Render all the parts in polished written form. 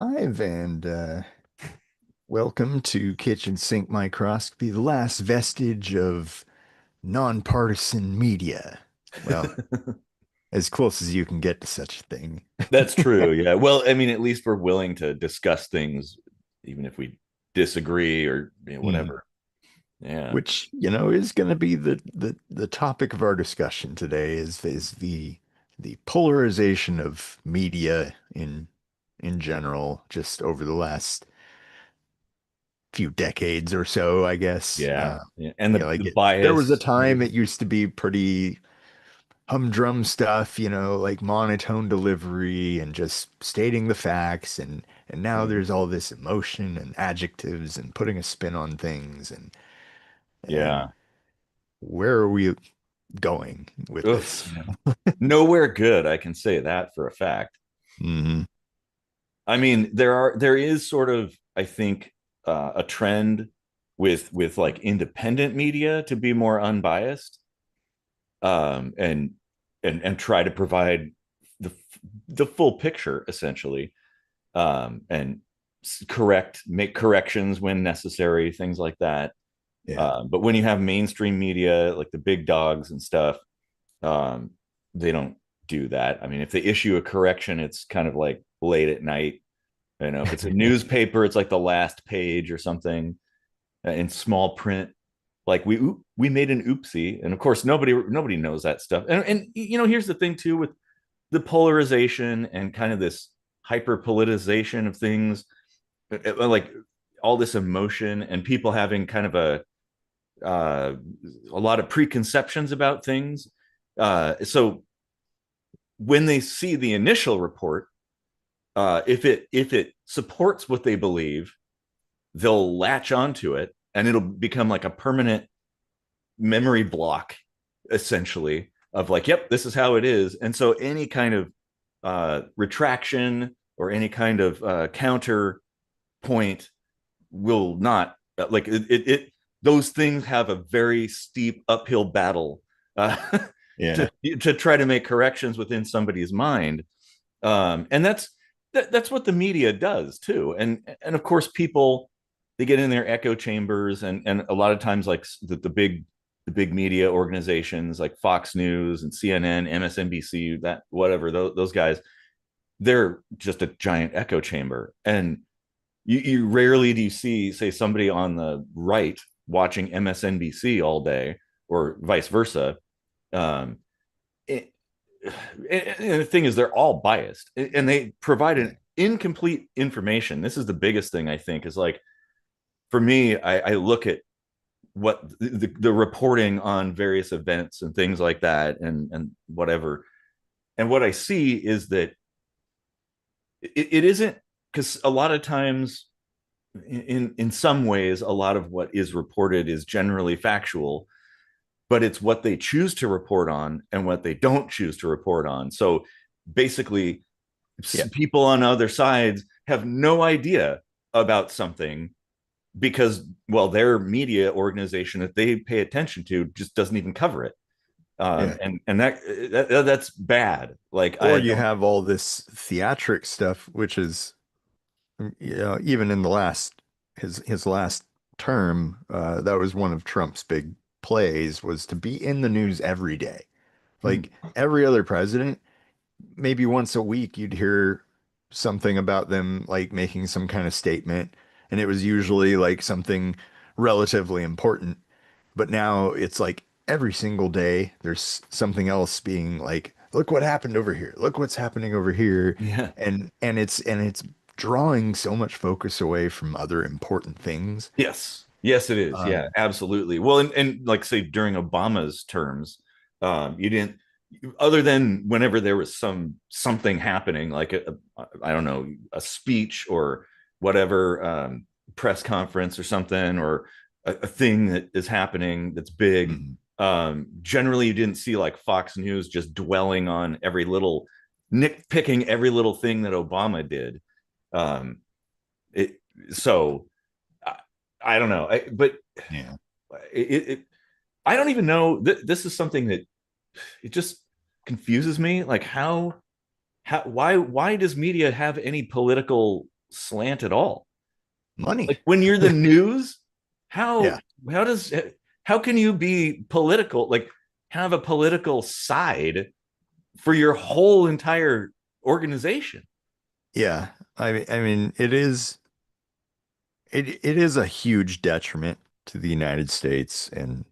Live and welcome to Kitchen Sink Microscopy, the last vestige of nonpartisan media. Well, as close as you can get to such a thing. That's true. Yeah. Well, I mean, at least we're willing to discuss things, even if we disagree or Hmm. whatever. Yeah. Which, is going to be the topic of our discussion today is the polarization of media in general, just over the last few decades or so, I guess. Yeah. Yeah. And the There was a bias, time maybe. it used to be pretty humdrum stuff, like monotone delivery and just stating the facts, and now Mhm. there's all this emotion and adjectives and putting a spin on things, and Yeah. where are we going with this, Oof. Nowhere good. I can say that for a fact. Hmm. I mean, there is sort of, I think, a trend with like independent media to be more unbiased, and and try to provide the the full picture essentially, and make corrections when necessary, things like that. Yeah. But when you have mainstream media like the big dogs and stuff, um, they don't do that. I mean, if they issue a correction, it's kind of like late at night. If it's a newspaper, it's like the last page or something, in small print. Like we made an oopsie, and of course nobody knows that stuff. And here's the thing too with the polarization and kind of this hyper politicization of things, like all this emotion and people having kind of uh, a lot of preconceptions about things. So when they see the initial report, if it supports what they believe, they'll latch onto it, and it'll become like a permanent memory block, essentially, of like, yep, this is how it is. And so any kind of retraction or any kind of counter point will not, those things have a very steep uphill battle, uh, Yeah. to try to make corrections within somebody's mind. And that's what the media does too. And of course people, they get in their echo chambers, and a lot of times like the big media organizations like Fox News and CNN, MSNBC, that whatever, those guys, they're just a giant echo chamber. And you rarely do you see, say, somebody on the right watching MSNBC all day, or vice versa. Um, it, and the thing is, they're all biased, and they provide Yeah. an incomplete information. This is the biggest thing, I think, is like, for me, I look at what the reporting on various events and things like that, and whatever. And what I see is that it isn't, because a lot of times, in some ways, a lot of what is reported is generally factual, but it's what they choose to report on and what they don't choose to report on. So basically, Yeah. people on other sides have no idea about something because, well, their media organization that they pay attention to just doesn't even cover it. Yeah. And that's bad. Like, Or I you don't. have all this theatric stuff, which is, even in his last term, that was one of Trump's big plays, was to be in the news every day. Like every other president, maybe once a week you'd hear something about them like making some kind of statement, and it was usually like something relatively important. But now it's like every single day there's something else being like, look what happened over here. Look what's happening over here. Yeah. And it's drawing so much focus away from other important things. Yes. Yes, it is. Yeah, Um, absolutely. Well, and like, say, during Obama's terms, you didn't, other than whenever there was something happening, like I don't know, a speech or whatever, press conference or something, or a thing that is happening that's big. mhm. Generally, you didn't see like Fox News just dwelling on every little, nitpicking every little thing that Obama did. Um, it so I, I don't know, but Yeah. it I don't even know. This is something that it just confuses me. Like, how why does media have any political? slant at all. Money. Like when you're the news, Yeah. how does how can you be political, like have a political side for your whole entire organization Yeah. I mean, it is a huge detriment to the United States and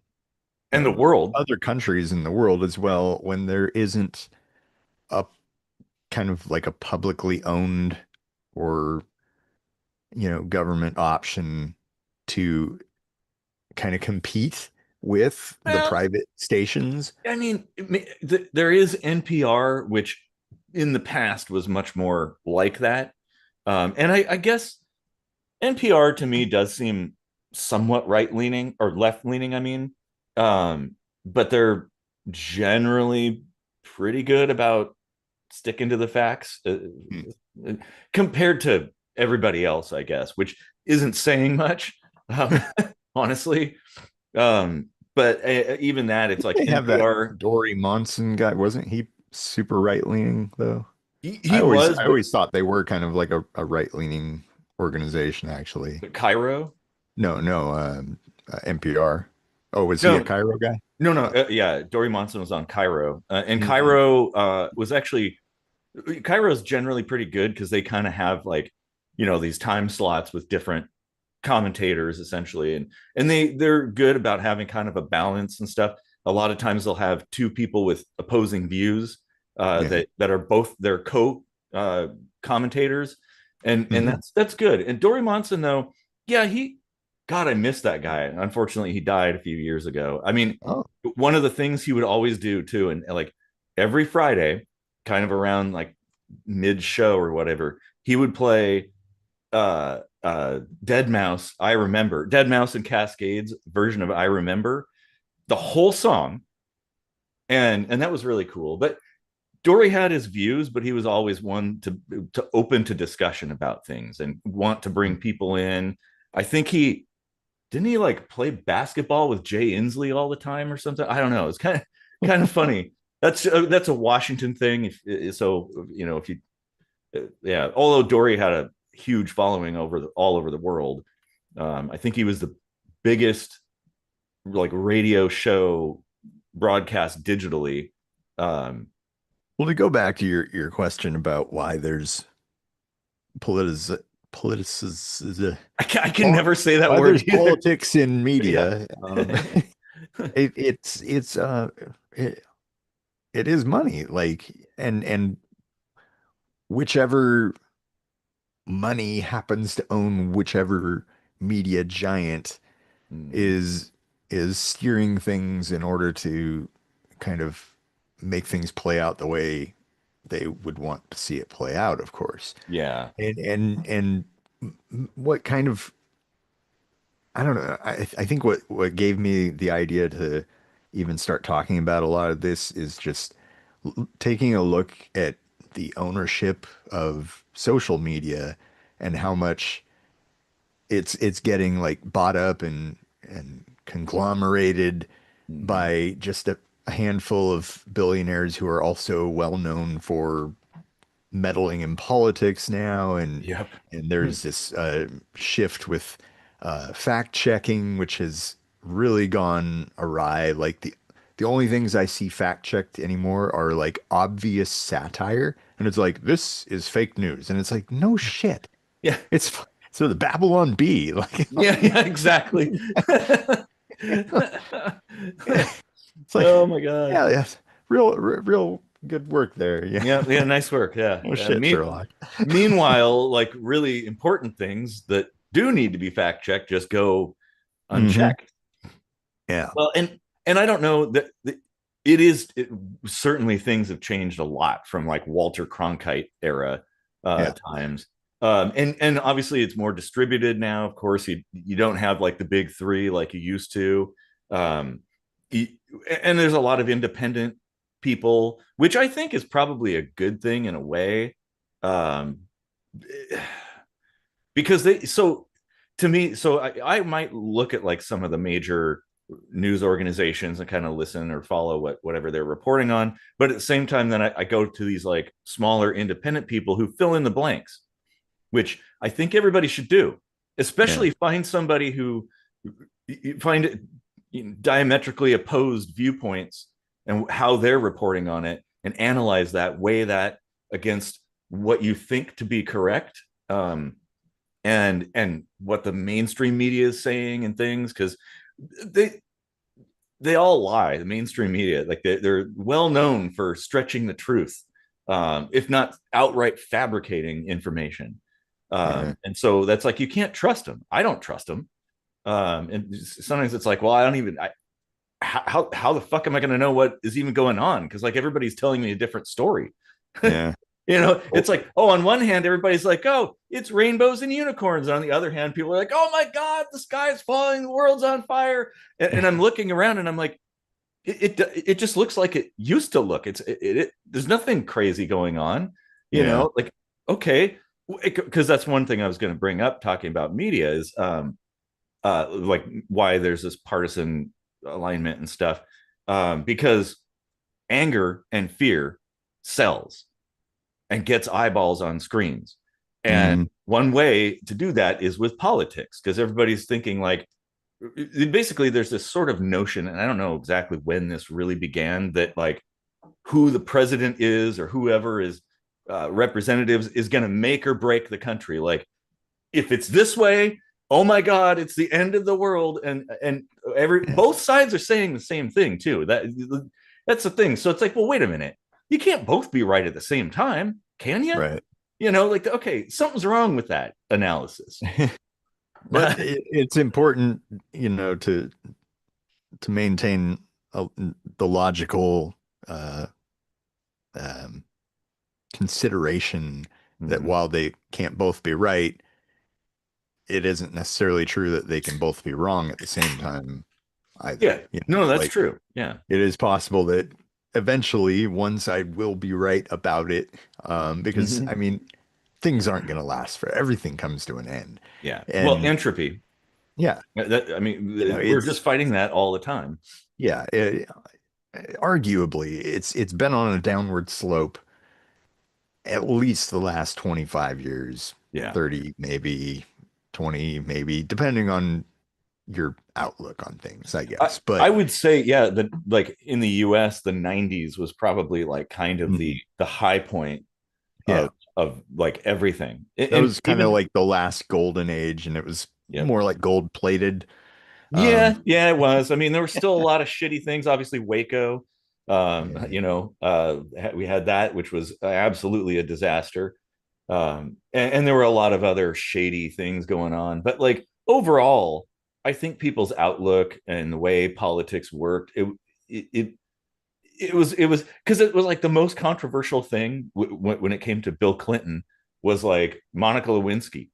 the and world? other countries in the world as well when there isn't a kind of like a publicly owned or government option to kind of compete with the Well, private stations. I mean, there is NPR, which in the past was much more like that. And I guess NPR to me does seem somewhat right leaning or left leaning. I mean, but they're generally pretty good about sticking to the facts, Hmm. compared to everybody else, I guess, which isn't saying much, um, honestly. But even that, it's like They have that NPR. Dory Monson guy, wasn't he super right leaning though? I He always was, I but always thought they were kind of like a right leaning organization actually. Cairo. No, no, NPR. Oh, was he a No, Cairo guy? no. Uh, Yeah, Dory Monson was on Cairo, and mm, Cairo was actually Cairo's generally pretty good because they kind of have like these time slots with different commentators essentially, and they're good about having kind of a balance and stuff. A lot of times they'll have two people with opposing views yeah. that are both their co commentators, and Hmm. that's good. And Dory Monson though, yeah, God, I miss that guy. Unfortunately, he died a few years ago. I mean, Oh, one of the things he would always do too, and like every Friday, kind of around like mid show or whatever, he would play Dead Mouse, I Remember, Dead Mouse and Cascades version of I Remember, the whole song. And that was really cool. But Dory had his views, but he was always one to open to discussion about things and want to bring people in. I think he didn't he like play basketball with Jay Inslee all the time or something. I don't know. It's kind of funny. That's a Washington thing. So if you yeah. Although Dory had a huge following all over the world, I think he was the biggest like radio show broadcast digitally. Um, well, to go back to your question about why there's politics politicis I can never say that why word there's either. politics in Yeah. media. It, it is money, like, and whichever money happens to own whichever media giant Mm, is is steering things in order to kind of make things play out the way they would want to see it play out, of course. yeah. And what kind of I don't know. I think what gave me the idea to even start talking about a lot of this is just taking a look at the ownership of social media and how much it's getting like bought up and conglomerated Mm, by just a handful of billionaires who are also well known for meddling in politics now, yep. and there's this shift with fact checking, which has really gone awry. Like the only things I see fact checked anymore are like obvious satire, and it's like this is fake news, and it's like no shit, Yeah. it's so the Babylon Bee, like Yeah. Yeah. Exactly. it's like Oh my god. yeah, yes, real good work there, yeah. Yeah. Yeah. Nice work. Yeah. No shit, Sherlock. Meanwhile, like really important things that do need to be fact checked just go Hmm. unchecked. Yeah, Well, and I don't know that it is certainly things have changed a lot from like Walter Cronkite era yeah. times. And obviously it's more distributed now. Of course, you don't have like the big three like you used to. Um, y- and there's a lot of independent people, which I think is probably a good thing in a way. Um, because they so to me so I might look at like some of the major news organizations and kind of listen or follow whatever they're reporting on, but at the same time then I go to these like smaller independent people who fill in the blanks, which I think everybody should do, Yeah. especially find somebody who find diametrically opposed viewpoints and how they're reporting on it, and analyze that, weigh that against what you think to be correct, and what the mainstream media is saying and things, because they they all lie. The mainstream media, like they're well known for stretching the truth, if not outright fabricating information. Yeah. And so that's like, you can't trust them. I don't trust them. And sometimes it's like, well, I don't even. How the fuck am I going to know what is even going on? Because like everybody's telling me a different story. Yeah. It's Oh, like, oh, on one hand, everybody's like, oh, it's rainbows and unicorns. And on the other hand, people are like, oh my God, the sky is falling, the world's on fire. And I'm looking around and I'm like, it just looks like it used to look. There's nothing crazy going on, yeah. like, okay, because that's one thing I was going to bring up talking about media is like why there's this partisan alignment and stuff, because anger and fear sells and gets eyeballs on screens. And Mm, one way to do that is with politics, because everybody's thinking like, basically there's this sort of notion, and I don't know exactly when this really began, that like who the president is or whoever is representatives is going to make or break the country. Like if it's this way, oh my God, it's the end of the world. And every yeah. both sides are saying the same thing too. That's the thing. So it's like, well, wait a minute. You can't both be right at the same time, can you? Right. Like, okay, something's wrong with that analysis. But it's important, to maintain the logical uh, um, consideration that Mhm. while they can't both be right, it isn't necessarily true that they can both be wrong at the same time Yeah. either. No, that's Like true. Yeah. it is possible that eventually one side will be right about it, because Hmm. I mean, things aren't going to last for everything comes to an end. Yeah. Well, And entropy. yeah, I mean, we're just it's fighting that all the time. yeah, arguably it's been on a downward slope at least the last 25 years, Yeah. 30 maybe, 20 maybe, depending on your outlook on things, I I, guess. But I would say, yeah, that like in the US, the 90s was probably like kind of mm, the high point yeah, of like everything. that And was kind of even, like the last golden age, and it was yeah. more like gold plated. Yeah, Um, yeah, it was. I mean, there were still a lot of shitty things. Obviously, Waco, yeah, we had that, which was absolutely a disaster. And there were a lot of other shady things going on. But like overall, I think people's outlook and the way politics worked, it it, it was because it was like the most controversial thing when it came to Bill Clinton was like Monica Lewinsky.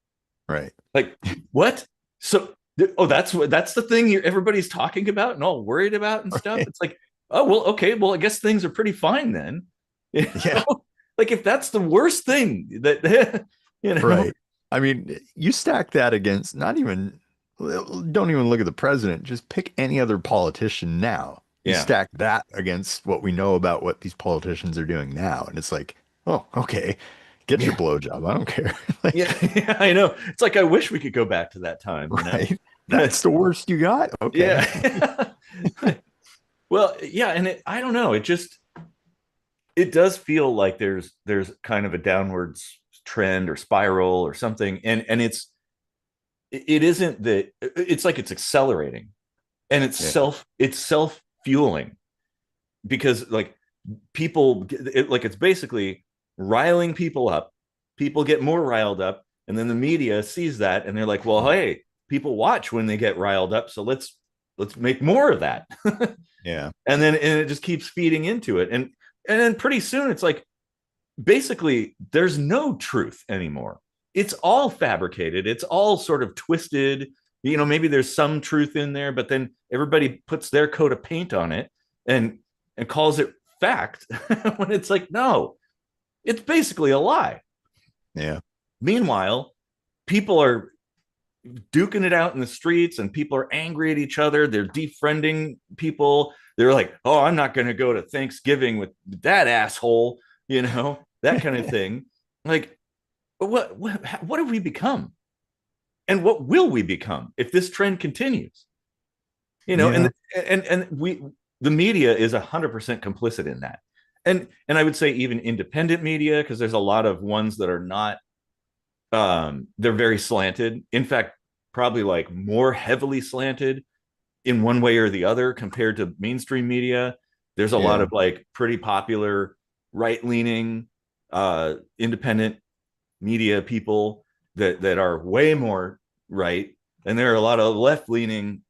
right. Like what? So oh, that's the thing everybody's talking about and all worried about and stuff. It's like, oh well, okay, well I guess things are pretty fine then. You Yeah, know? Like if that's the worst thing that you know. right. I mean, you stack that against not even, don't even look at the president, just pick any other politician now. You Yeah. stack that against what we know about what these politicians are doing now, and it's like, oh, okay, get your Yeah. blowjob. I don't care. Yeah, Like, yeah, I know. It's like I wish we could go back to that time, you know. right? That's the worst you got? Okay. Yeah. Well, yeah, and I don't know. It does feel like there's kind of a downward trend or spiral or something, and it isn't that. It's like it's accelerating, and Yeah. it's self fueling, because like people like it's basically riling people up. People get more riled up, and then the media sees that and they're like, well, hey, people watch when they get riled up, so let's make more of that. Yeah. And it just keeps feeding into it, and then pretty soon it's like basically there's no truth anymore. It's all fabricated, it's all sort of twisted. Maybe there's some truth in there, but then everybody puts their coat of paint on it and calls it fact when it's like, no, it's basically a lie. Yeah. Meanwhile, people are duking it out in the streets and people are angry at each other. They're defriending people. They're like, oh, I'm not going to go to Thanksgiving with that asshole, that kind of thing. Like, what have we become, and what will we become if this trend continues? You know, Yeah. and we the media is 100% complicit in that, and I would say even independent media, because there's a lot of ones that are not, they're very slanted. In fact, probably like more heavily slanted in one way or the other compared to mainstream media. There's a lot Yeah. of like pretty popular right leaning independent media people that are way more right, and there are a lot of left leaning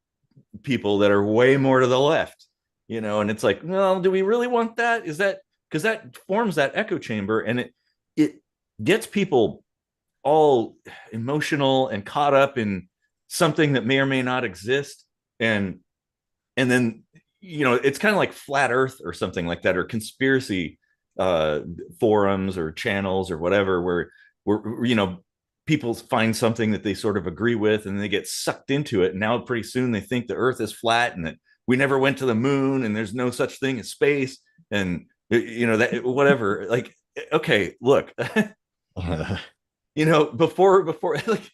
people that are way more to the left. And it's like, well, do we really want that? Is that because that forms that echo chamber, and it gets people all emotional and caught up in something that may or may not exist, and then it's kind of like flat earth or something like that, or conspiracy uh forums or channels or whatever, where people find something that they sort of agree with, and they get sucked into it, and now pretty soon they think the earth is flat and that we never went to the moon and there's no such thing as space, and that whatever, like, okay, look. Before like,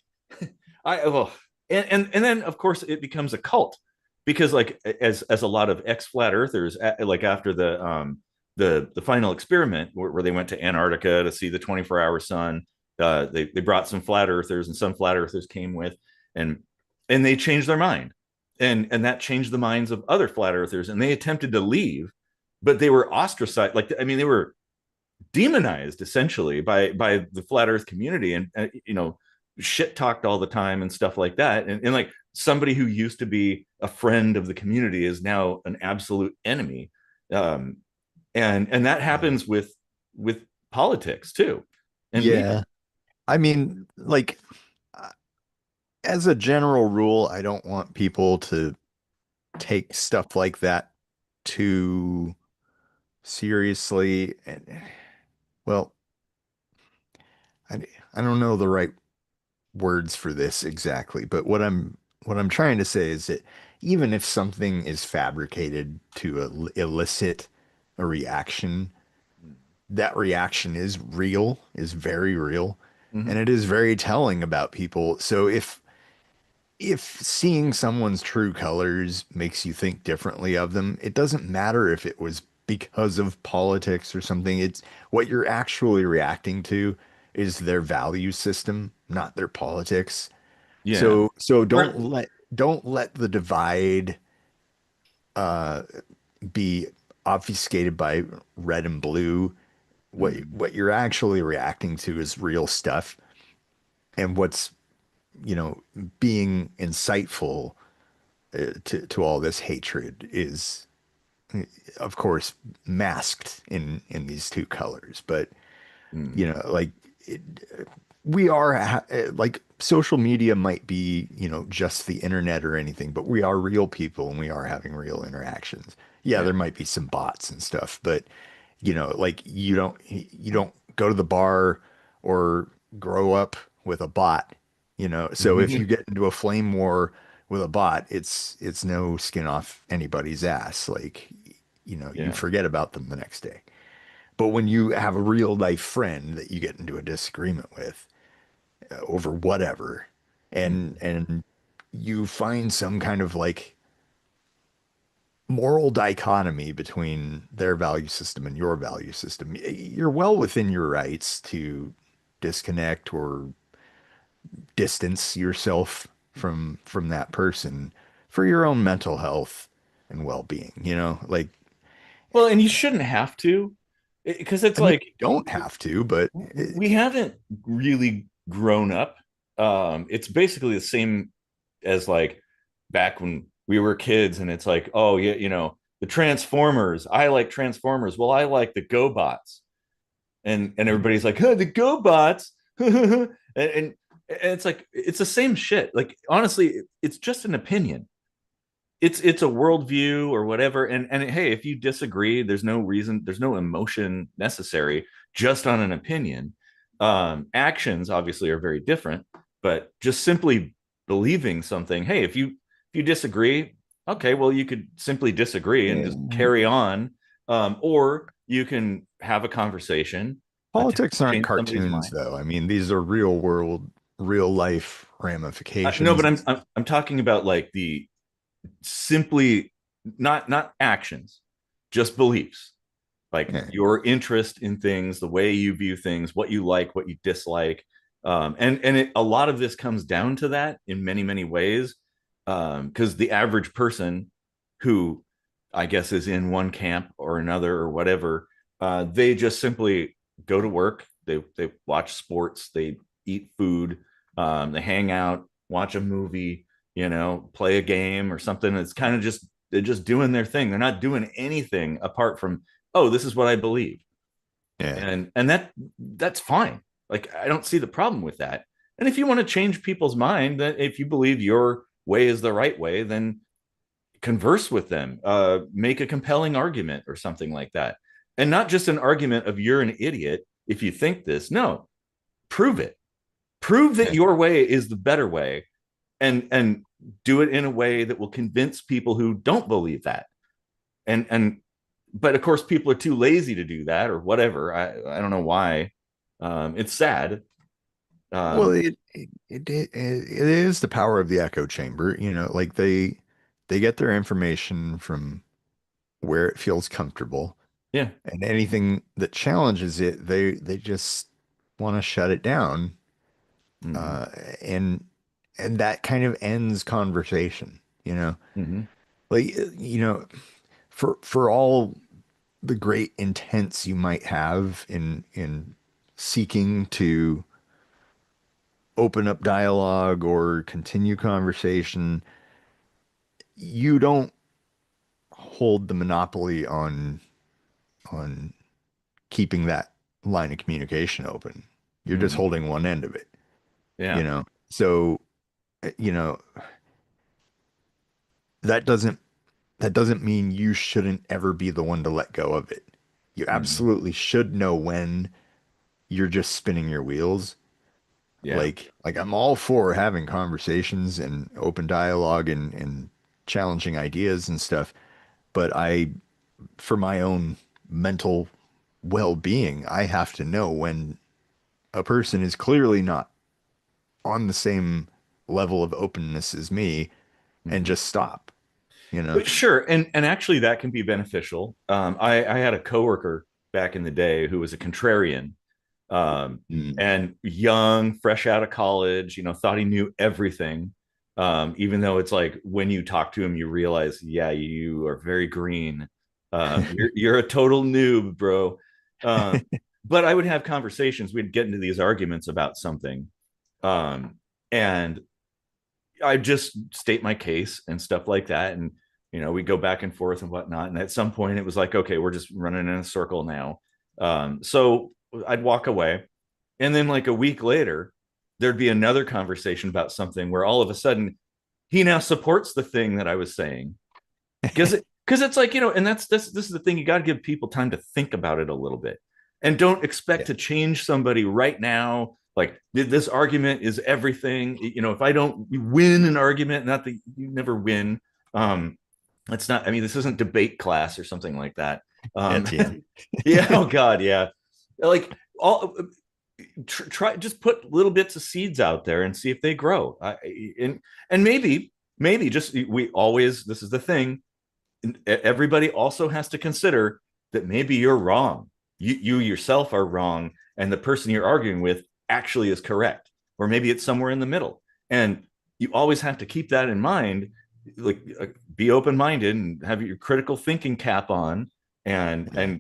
I well, and then of course it becomes a cult, because like as a lot of ex flat earthers, like after the final experiment where they went to Antarctica to see the 24-hour sun, they brought some flat earthers, and some flat earthers came with, and they changed their mind, and that changed the minds of other flat earthers, and they attempted to leave, but they were ostracized. Like, I mean, they were demonized essentially by the flat earth community, and shit talked all the time and stuff like that, and like somebody who used to be a friend of the community is now an absolute enemy. Um and that Yeah. happens with politics too, and media. Yeah. I mean, like, uh, as a general rule, I don't want people to take stuff like that too seriously. And, well, I, I don't know the right words for this exactly, but what I'm trying to say is that even if something is fabricated to elicit a reaction, that reaction is real, is very real, Mm-hmm. and it is very telling about people. So if seeing someone's true colors makes you think differently of them, it doesn't matter if it was because of politics or something. It's what you're actually reacting to is their value system, not their politics. Yeah. So Or don't let the divide uh be obfuscated by red and blue. mm, What you're actually reacting to is real stuff, and what's, you know, being insightful to all this hatred is, of course, masked in these two colors. But mm, you know, like, it, we are like, social media might be, you know, just the internet or anything, but we are real people and we are having real interactions. Yeah, yeah. there might be some bots and stuff, but you know, like, you don't go to the bar or grow up with a bot, you know. So if you get into a flame war with a bot, it's no skin off anybody's ass. Like, you know, you Yeah. forget about them the next day. But when you have a real life friend that you get into a disagreement with over whatever, Mm, and you find some kind of like moral dichotomy between their value system and your value system, you're well within your rights to disconnect or distance yourself from that person for your own mental health and well-being, you know? Like, well, and you shouldn't have to, because it's I mean, like you don't have to, but we haven't really grown up. It's basically the same as like back when we were kids, and it's like, oh yeah, the Transformers. I like Transformers. Well, I like the GoBots, and everybody's like, huh, the GoBots, and it's like it's the same shit. Like, honestly, it's just an opinion. It's a worldview or whatever, and hey, if you disagree, there's no reason, there's no emotion necessary, just on an opinion. Actions obviously are very different, but just simply believing something, hey, if you disagree, okay, well, you could simply disagree and just yeah, carry on, or you can have a conversation, attempt Politics to aren't change somebody's cartoons, mind. though. I mean, these are real world, real life No, but ramifications. I'm talking about like the simply not actions, just beliefs, like Yeah, your interest in things, the way you view things, what you like, what you dislike. A lot of this comes down to that in many ways, because the average person who I guess is in one camp or another or whatever, they just simply go to work, they watch sports, they eat food, they hang out, watch a movie, play a game or something. It's kind of just they're just doing their thing. They're not doing anything apart from, oh, this is what I believe. yeah. And that's fine. Like I don't see the problem with that. And if you want to change people's mind, that if you believe your way is the right way, then converse with them, make a compelling argument or something like that. And not just an argument of you're an idiot if you think this. No, prove it. Prove that Yeah. your way is the better way, and do it in a way that will convince people who don't believe that. And but of course people are too lazy to do that or whatever. I don't know why. It's sad. Well, um it is the power of the echo chamber, like they get their information from where it feels comfortable, yeah. and anything that challenges it, they just want to shut it down, Hmm. uh, and and that kind of ends conversation. Hmm. Like for all the great intents you might have in seeking to open up dialogue or continue conversation, you don't hold the monopoly on keeping that line of communication open. You're just Hmm. holding one end of it, you Yeah. know. So, uh, you know, that doesn't that doesn't mean you shouldn't ever be the one to let go of it. You Hmm. absolutely should know when you're just spinning your wheels. Yeah. Like I'm all for having conversations and open dialogue and challenging ideas and stuff, but for my own mental well-being, I have to know when a person is clearly not on the same level of openness as me and Hmm. just stop, you know? But sure, and actually that can be beneficial. I had a coworker back in the day who was a contrarian, um, Mm. and young, fresh out of college, thought he knew everything. Even though it's like when you talk to him, you realize, yeah, you are very green. You're a total noob, bro. Um, but I would have conversations. We'd get into these arguments about something, um, and I just state my case and stuff like that. And, we go back and forth and whatnot. And at some point it was like, okay, we're just running in a circle now. So I'd walk away. And then like a week later, there'd be another conversation about something where all of a sudden he now supports the thing that I was saying. Because it's like, and this is the thing. You got to give people time to think about it a little bit, and don't expect Yeah. to change somebody right now. Like this argument is everything. If I don't win an argument, not that you never win. Um, it's not. I mean, this isn't debate class or something like that. At the end. Yeah. Oh God. Yeah. Like all try just put little bits of seeds out there and see if they grow. And maybe just we always this is the thing, everybody also has to consider that maybe you're wrong. You yourself are wrong, and the person you're arguing with actually is correct, or maybe it's somewhere in the middle. And you always have to keep that in mind. Like, be open minded and have your critical thinking cap on, and Yeah.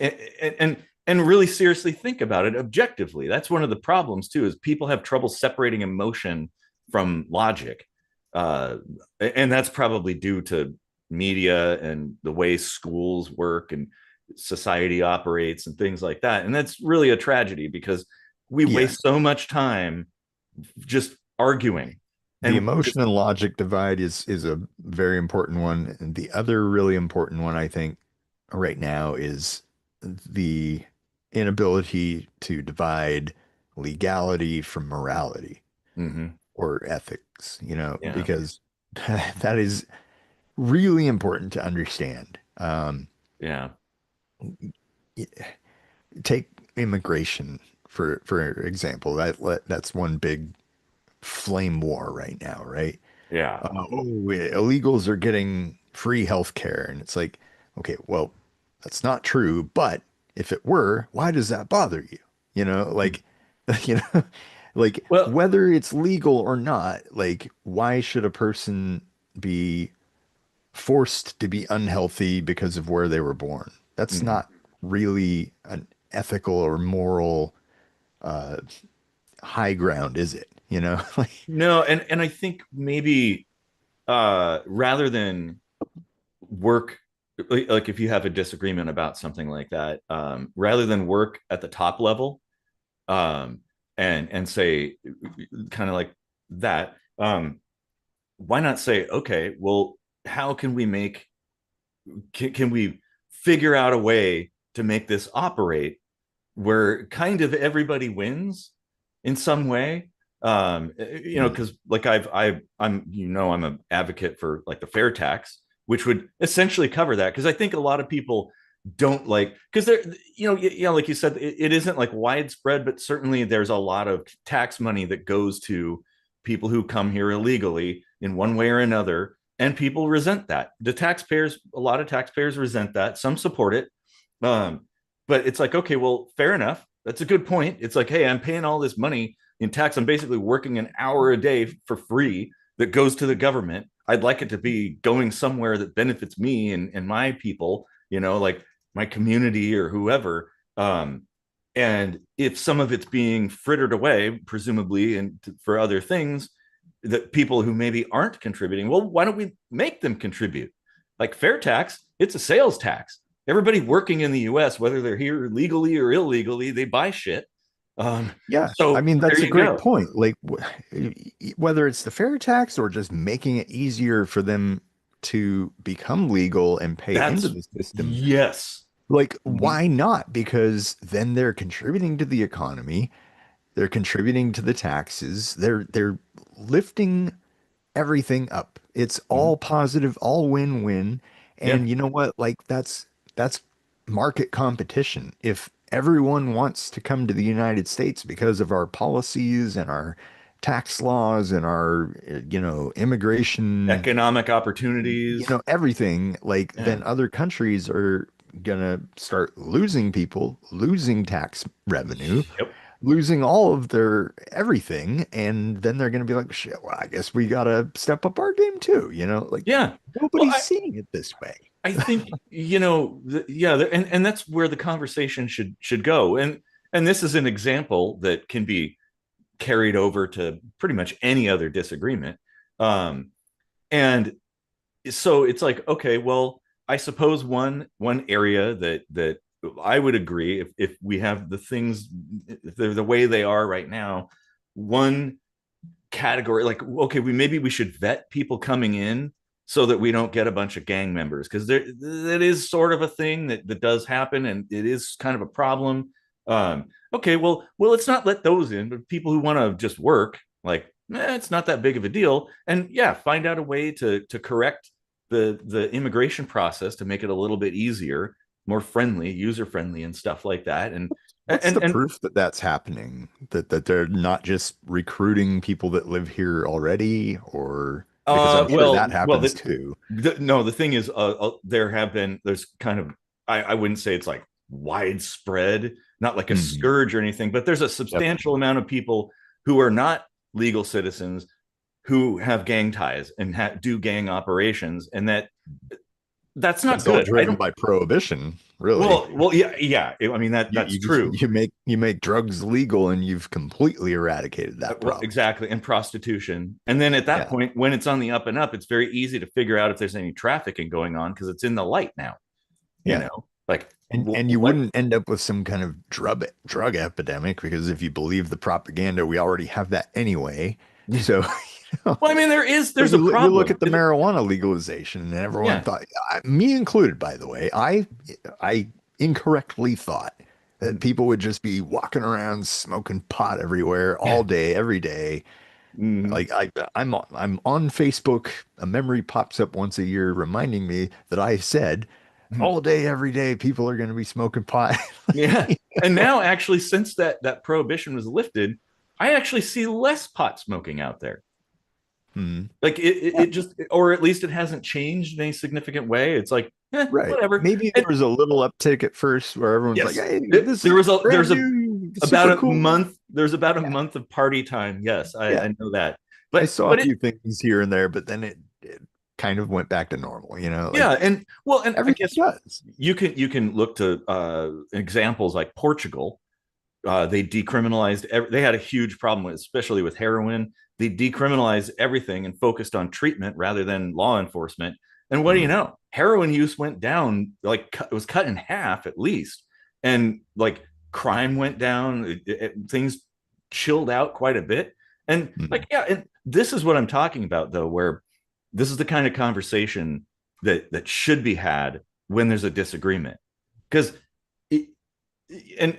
and and and really seriously think about it objectively. That's one of the problems too, is people have trouble separating emotion from logic, uh, and that's probably due to media and the way schools work and society operates and things like that. And that's really a tragedy because we Yeah. waste so much time just arguing. The And just emotion and logic divide is a very important one. And the other really important one, I think, right now is the inability to divide legality from morality mm-hmm. or ethics, Yeah. because that is really important to understand. Yeah. take immigration for example. That's one big flame war right now, right? Yeah. Illegals are getting free health care. And it's like, okay, well, that's not true. But if it were, why does that bother you? You know, like, you know, like Well, whether it's legal or not, like, why should a person be forced to be unhealthy because of where they were born? That's mhm. not really an ethical or moral uh, high ground, is it? You know, like, No, and I think maybe rather than work, like if you have a disagreement about something like that, rather than work at the top level, um, and say kind of like that, why not say, okay, well, how can we make can we figure out a way to make this operate where kind of everybody wins in some way? mm, Because like I'm an advocate for like the fair tax, which would essentially cover that. Because I think a lot of people don't like, because they're, like you said, it isn't like widespread, but certainly there's a lot of tax money that goes to people who come here illegally in one way or another, and people resent that. A lot of taxpayers resent that. Some support it. Um, but it's like, okay, well, fair enough. That's a good point. It's like, hey, I'm paying all this money in tax. I'm basically working an hour a day for free that goes to the government. I'd like it to be going somewhere that benefits me and my people, like my community or whoever. And if some of it's being frittered away, presumably, and for other things, that people who maybe aren't contributing, well, why don't we make them contribute? Like fair tax, it's a sales tax. Everybody working in the US, whether they're here legally or illegally, they buy shit. yeah, I So mean, there that's a you great go. point. Like, whether it's the fair tax or just making it easier for them to become legal and pay into That's the system, yes. like, Mhm. why not? Because then they're contributing to the economy, they're contributing to the taxes, they're lifting everything up. It's all Mhm. positive, all win-win. Yeah. And you know what? Like that's market competition. If everyone wants to come to the United States because of our policies and our tax laws and our, immigration, Economic opportunities. everything, like Yeah. then other countries are gonna start losing people, losing tax revenue, Yep. losing all of their everything, and then they're going to be like, shit, well, I guess we got to step up our game too, like Yeah. Well, nobody's seeing it this way. I think yeah, and that's where the conversation should go. And this is an example that can be carried over to pretty much any other disagreement. And so it's like, okay, well, I suppose one area that I would agree, if we have the things the way they are right now, one category, like, okay, we should vet people coming in so that we don't get a bunch of gang members, because that is sort of a thing that does happen, and it is kind of a problem. Okay, well, let's not let those in, but people who want to just work, like, it's not that big of a deal. And yeah, find out a way to correct the immigration process to make it a little bit easier, more friendly, user friendly, and stuff like that. And What's the and proof that that's happening? That they're not just recruiting people that live here already, or because I'm sure that well, happens too. no, the thing is, there's kind of, I wouldn't say it's like widespread, not like a Mhm. scourge or anything, but there's a Yep. substantial amount of people who are not legal citizens who have gang ties and do gang operations, and that's not That's all good. I driven don't. by prohibition, really. Yeah, yeah. I mean that's You just true. you make drugs legal and you've completely eradicated that problem. Exactly, and prostitution. And then at that Yeah. point, when it's on the up and up, it's very easy to figure out if there's any trafficking going on because it's in the light now. you Yeah. know like And you what wouldn't end up with some kind of drug epidemic because if you believe the propaganda, we already have that anyway. So, you know, well, I mean, but there's a you look problem. at the marijuana legalization, and everyone Yeah. thought, me included, by the way, I incorrectly thought that people would just be walking around smoking pot everywhere all day, every day. Mhm. Like I'm on Facebook. A memory pops up once a year reminding me that I said all day, every day, people are going to be smoking pot. Yeah. And now, actually, since that prohibition was lifted, I actually see less pot smoking out there. Hmm. Like it just, or at least it hasn't changed in any significant way. It's like, Right. whatever. Maybe there And was a little uptick at first where everyone's like, yes, hey, this there is was a brand new, about super a cool. month. There's about a Yeah. month of party time. Yes, Yeah. I know that. I But saw a few things here and there, but then it kind of went back to normal, like yeah, and well, and I everything guess does. you can look to examples like Portugal. They decriminalized. They had a huge problem with, especially with heroin. They decriminalized everything and focused on treatment rather than law enforcement. And what do you Mm, know? Heroin use went down, like it was cut in half at least, and like crime went down. Things chilled out quite a bit. And like, mm. yeah, and this is what I'm talking about, though, where this is the kind of conversation that should be had when there's a disagreement, because it, and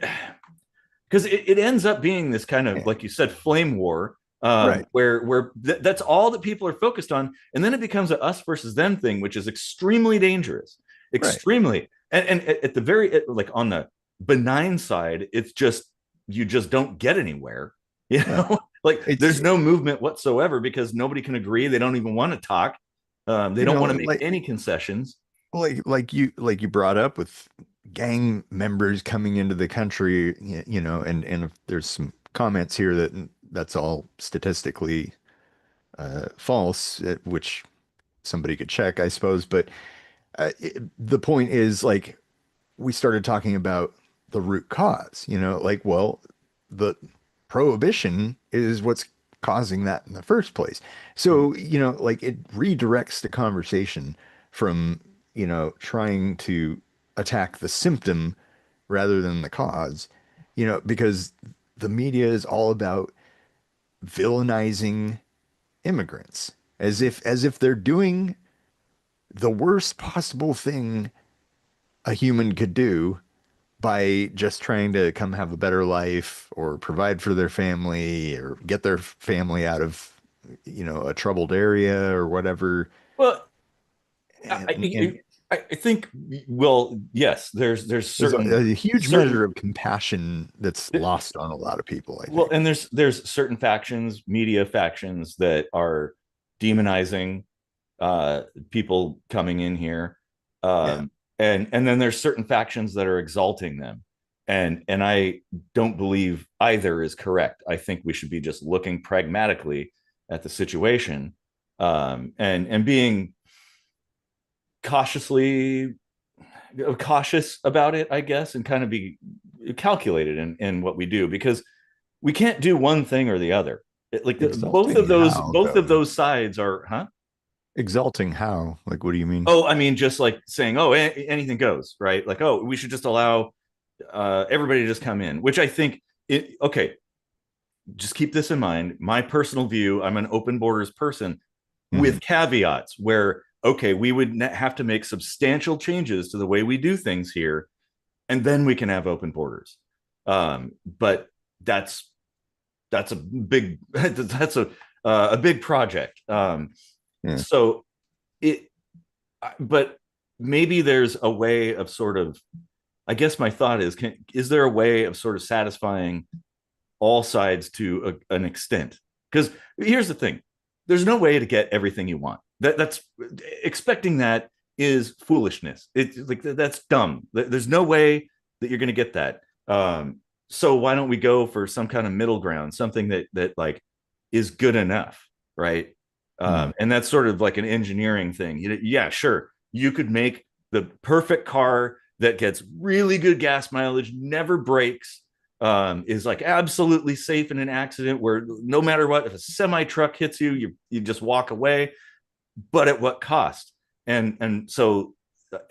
because it ends up being this kind of, Yeah. like you said, flame war, Right. where that's all that people are focused on, and then it becomes a us versus them thing, which is extremely dangerous, Right. extremely. And at the like on the benign side, it's just, you just don't get anywhere, Yeah. like It's there's no movement whatsoever because nobody can agree. They don't even want to talk. They don't want to make like any concessions. like you brought up with gang members coming into the country, and if there's some comments here that's all statistically false, which somebody could check, I suppose. But the point is, like, we started talking about the root cause, like, well, the prohibition is what's causing that in the first place. So, like it redirects the conversation from, trying to attack the symptom rather than the cause, because the media is all about villainizing immigrants as if they're doing the worst possible thing a human could do by just trying to come have a better life or provide for their family or get their family out of, a troubled area or whatever. Well, And I think, well, yes, there's there's certain a huge certain measure of compassion that's lost on a lot of people, I well, think. and there's certain factions, media factions, that are demonizing uh people coming in here, Yeah. and then there's certain factions that are exalting them, and I don't believe either is correct. I think we should be just looking pragmatically at the situation, and being cautiously cautious about it, I guess, and kind of be calculated in what we do, because we can't do one thing or the other. Like Exalting how, both of though? those sides are, huh? Exalting how? Like, what do you mean? Oh, I mean, just like saying, oh, anything goes, right? Like, oh, we should just allow everybody to just come in, which I think okay, just keep this in mind. My personal view, I'm an open borders person Hmm. with caveats where, okay, we would have to make substantial changes to the way we do things here, and then we can have open borders. But that's that's a big that's a big project. Yeah. So it, but maybe there's a way of sort of, I guess my thought is there a way of sort of satisfying all sides to an extent? Because here's the thing, there's no way to get everything you want. That's expecting that is foolishness. It's like, that's dumb. There's no way that you're going to get that. So why don't we go for some kind of middle ground, something that like is good enough, right? Hmm. And that's sort of like an engineering thing. Yeah, sure, you could make the perfect car that gets really good gas mileage, never breaks, is like absolutely safe in an accident, where no matter what, if a semi truck hits you, you just walk away. But at what cost? And so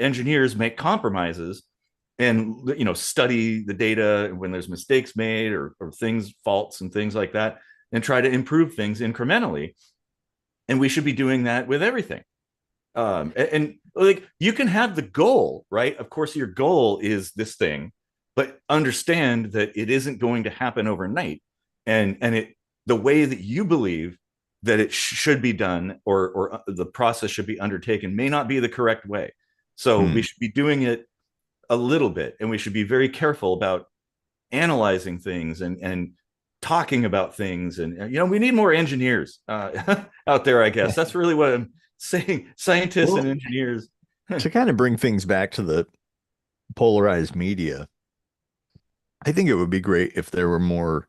engineers make compromises, and study the data when there's mistakes made, or things, faults and things like that, and try to improve things incrementally. And we should be doing that with everything. And like, you can have the goal, right? Of course, your goal is this thing, but understand that it isn't going to happen overnight. And the way that you believe that it should be done, or the process should be undertaken, may not be the correct way. So we Hmm. should be doing it a little bit, and we should be very careful about analyzing things and talking about things. And we need more engineers out there, I guess. That's really what I'm saying. Scientists and Well, engineers. to kind of bring things back to the polarized media, I think it would be great if there were more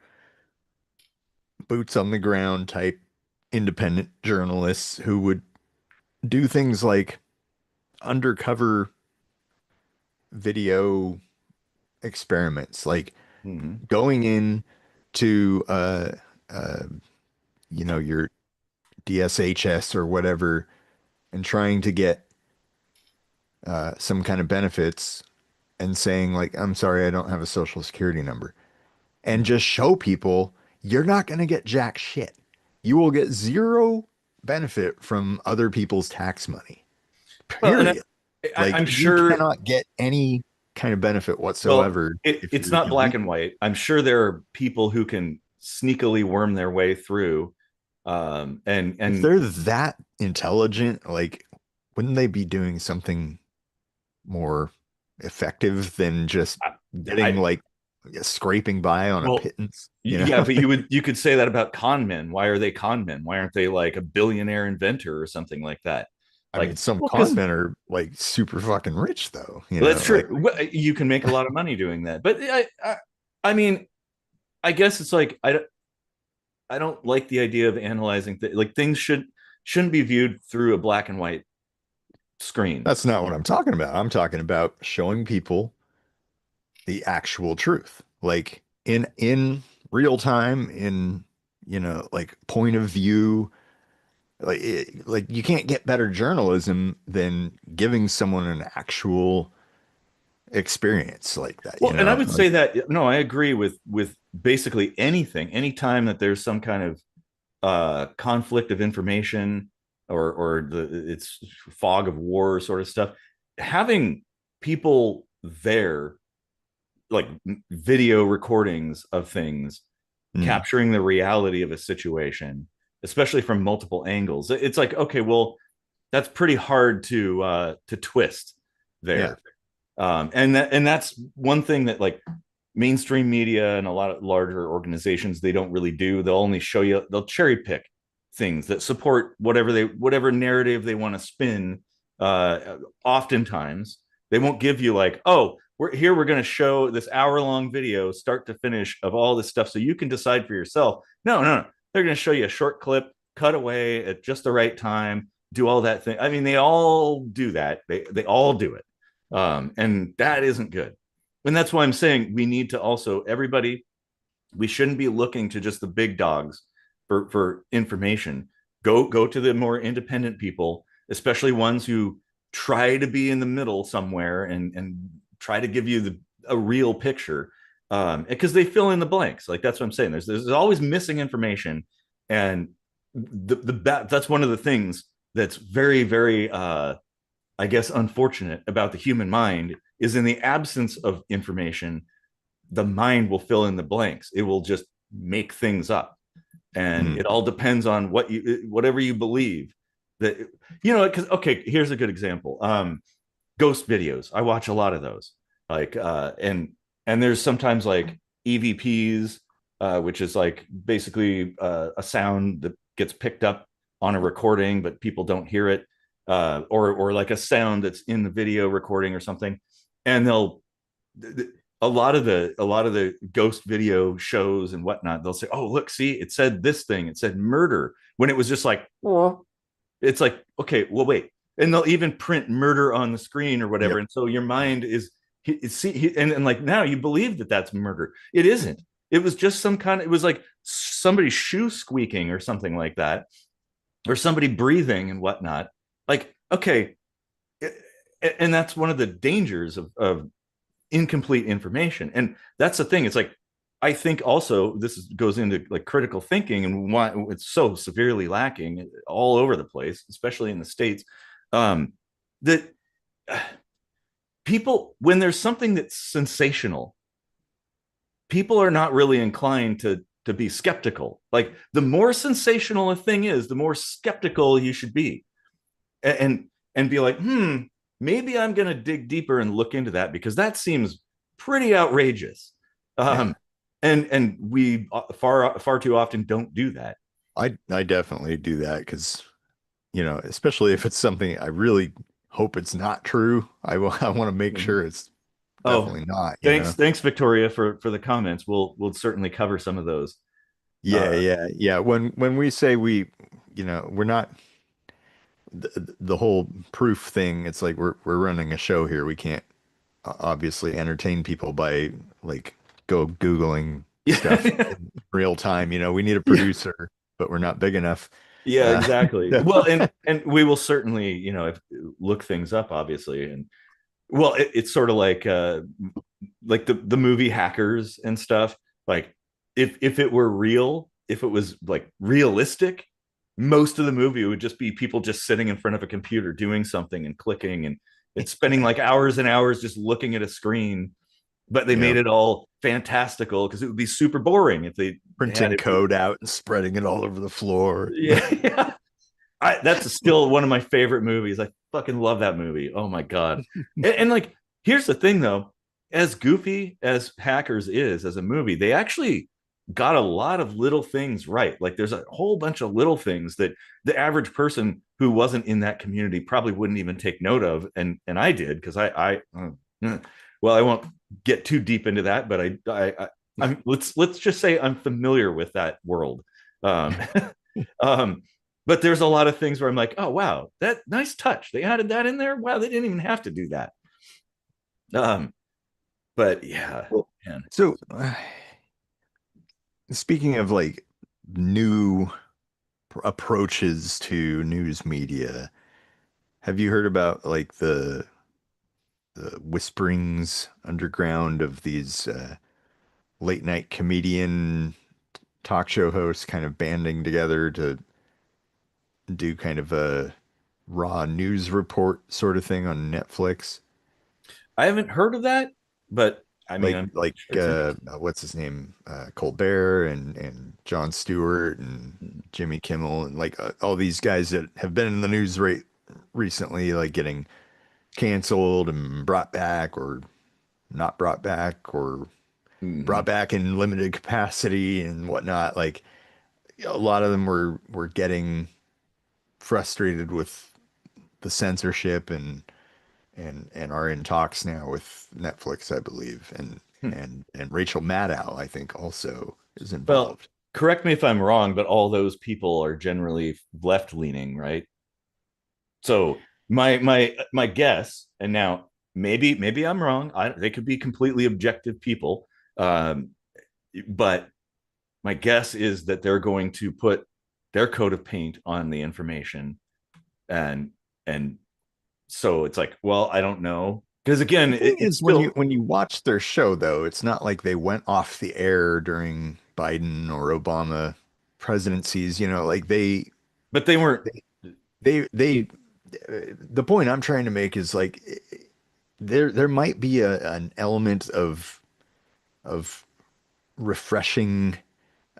boots on the ground type independent journalists who would do things like undercover video experiments, like Mm-hmm. going in to uh your DSHS or whatever and trying to get some kind of benefits and saying like, I'm sorry, I don't have a social security number, and just show people you're not going to get jack shit. You will get zero benefit from other people's tax money, Well, and period. Like I'm you sure. cannot get any kind of benefit Well, whatsoever if it's you're not black and illegal. white. I'm sure there are people who can sneakily worm their way through. If And they're that intelligent, like, wouldn't they be doing something more effective than just getting I like scraping by on a well, pittance, yeah, but you could say that about con men. Why are they con men? Why aren't they like a billionaire inventor or something like that? I mean, Like, some well, con because men are like super fucking rich though, that's like true. You can make a lot of money doing that. But I mean, I guess it's like I don't like the idea of analyzing like things shouldn't be viewed through a black and white screen. that's not what I'm talking about. I'm talking about showing people the actual truth, like in real time, in like point of view. Like you can't get better journalism than giving someone an actual experience like that, Well, and I would Like say that no, I agree with basically anything. Anytime that there's some kind of conflict of information or it's fog of war sort of stuff, having people there, like video recordings of things, mm, capturing the reality of a situation, especially from multiple angles. It's like, okay, well, that's pretty hard to twist yeah. there. And that's one thing that like mainstream media and a lot of larger organizations, they don't really do. They'll only show you, they'll cherry pick things that support whatever narrative they want to spin. Oftentimes they won't give you like, oh, we're going to show this hour-long video start to finish of all this stuff so you can decide for yourself. No, they're going to show you a short clip, cut away at just the right time, do all that thing. I mean, they all do that. They all do it. And that isn't good. And that's why I'm saying we need to also, everybody, we shouldn't be looking to just the big dogs for information. Go to the more independent people, especially ones who try to be in the middle somewhere and try to give you a real picture, because they fill in the blanks. Like that's what I'm saying. There's always missing information, and that's one of the things that's very very I guess unfortunate about the human mind is in the absence of information, the mind will fill in the blanks. It will just make things up. And Mm, it all depends on whatever you believe that, because, okay, here's a good example. Ghost videos. I watch a lot of those. Like, and there's sometimes like EVPs, which is like basically a sound that gets picked up on a recording, but people don't hear it, or like a sound that's in the video recording or something, and they'll a lot of the ghost video shows and whatnot, they'll say, oh, look, see, it said this thing, it said murder, when it was just like, oh. It's like, okay, well, wait. And they'll even print murder on the screen or whatever. yep. And so your mind is, and like now you believe that that's murder. It isn't. It was just it was like somebody's shoe squeaking or something like that, or somebody breathing and whatnot. Like, okay. And that's one of the dangers of incomplete information. And that's the thing. It's like, I think also goes into like critical thinking and why it's so severely lacking all over the place, especially in the States. That people, when there's something that's sensational, people are not really inclined to be skeptical. Like the more sensational a thing is, the more skeptical you should be, and be like, maybe I'm going to dig deeper and look into that because that seems pretty outrageous. Um, Yeah. and we far too often don't do that. I definitely do that because, especially if it's something I really hope it's not true. I want to make Mhm. sure it's Oh, definitely not, thanks, Victoria, for the comments. We'll certainly cover some of those. Yeah, Uh, yeah, yeah. When we say we're not the whole proof thing, it's like we're running a show here. We can't obviously entertain people by like go Googling stuff yeah, in real time. We need a yeah, producer, but we're not big enough. yeah, Uh, exactly. Well, and we will certainly, look things up, obviously, and well, it's sort of like the movie Hackers and stuff. Like if it were real, if it was like realistic, most of the movie would just be people just sitting in front of a computer doing something and clicking and it's spending like hours and hours just looking at a screen. But they yeah, made it all fantastical because it would be super boring if they had printing it. code out and spreading it all over the floor. Yeah, yeah. That's still one of my favorite movies. I fucking love that movie. Oh my god! And like, here's the thing though: as goofy as Hackers is as a movie, they actually got a lot of little things right. Like, there's a whole bunch of little things that the average person who wasn't in that community probably wouldn't even take note of, and I did because well, I won't get too deep into that, but I'm let's just say I'm familiar with that world. Um, um, but there's a lot of things where I'm like, oh wow, that nice touch. They added that in there. Wow, they didn't even have to do that. Um, but yeah, Well, man. so speaking of like new approaches to news media, have you heard about like the whisperings underground of these late night comedian talk show hosts kind of banding together to do kind of a raw news report sort of thing on Netflix? I haven't heard of that, but I mean, I'm Like sure it's interesting. what's his name? Colbert and Jon Stewart and Jimmy Kimmel and like all these guys that have been in the news rate recently, like getting canceled and brought back or not brought back or brought Mm-hmm. back in limited capacity and whatnot. Like a lot of them were getting frustrated with the censorship and are in talks now with Netflix, I believe, and Hmm. and Rachel Maddow, I think, also is Well, involved. correct me if I'm wrong, but all those people are generally left leaning, right? So my guess, and now maybe I'm wrong. They could be completely objective people, um, but my guess is that they're going to put their coat of paint on the information, and and so it's like, well, I don't know, because again, The thing it's is, when you still, when you watch their show, though, it's not like they went off the air during Biden or Obama presidencies. Like but they weren't. they the point I'm trying to make is like there might be an element of refreshing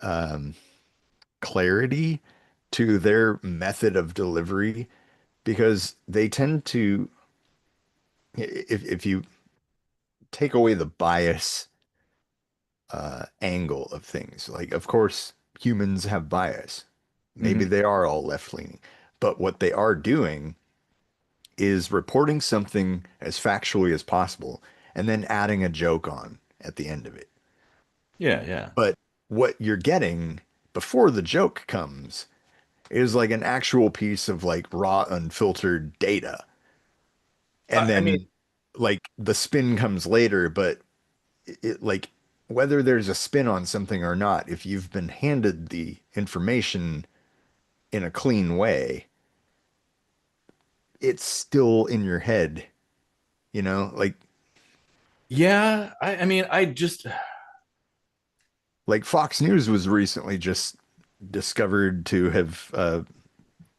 um, clarity to their method of delivery because they tend to if you take away the bias angle of things, like of course humans have bias. Maybe Mhm. they are all left leaning, but what they are doing is reporting something as factually as possible and then adding a joke on at the end of it. Yeah, yeah. But what you're getting before the joke comes is like an actual piece of like raw, unfiltered data. And I mean, then like the spin comes later, but like whether there's a spin on something or not, if you've been handed the information in a clean way, it's still in your head, like yeah. I mean, I just Fox News was recently just discovered to have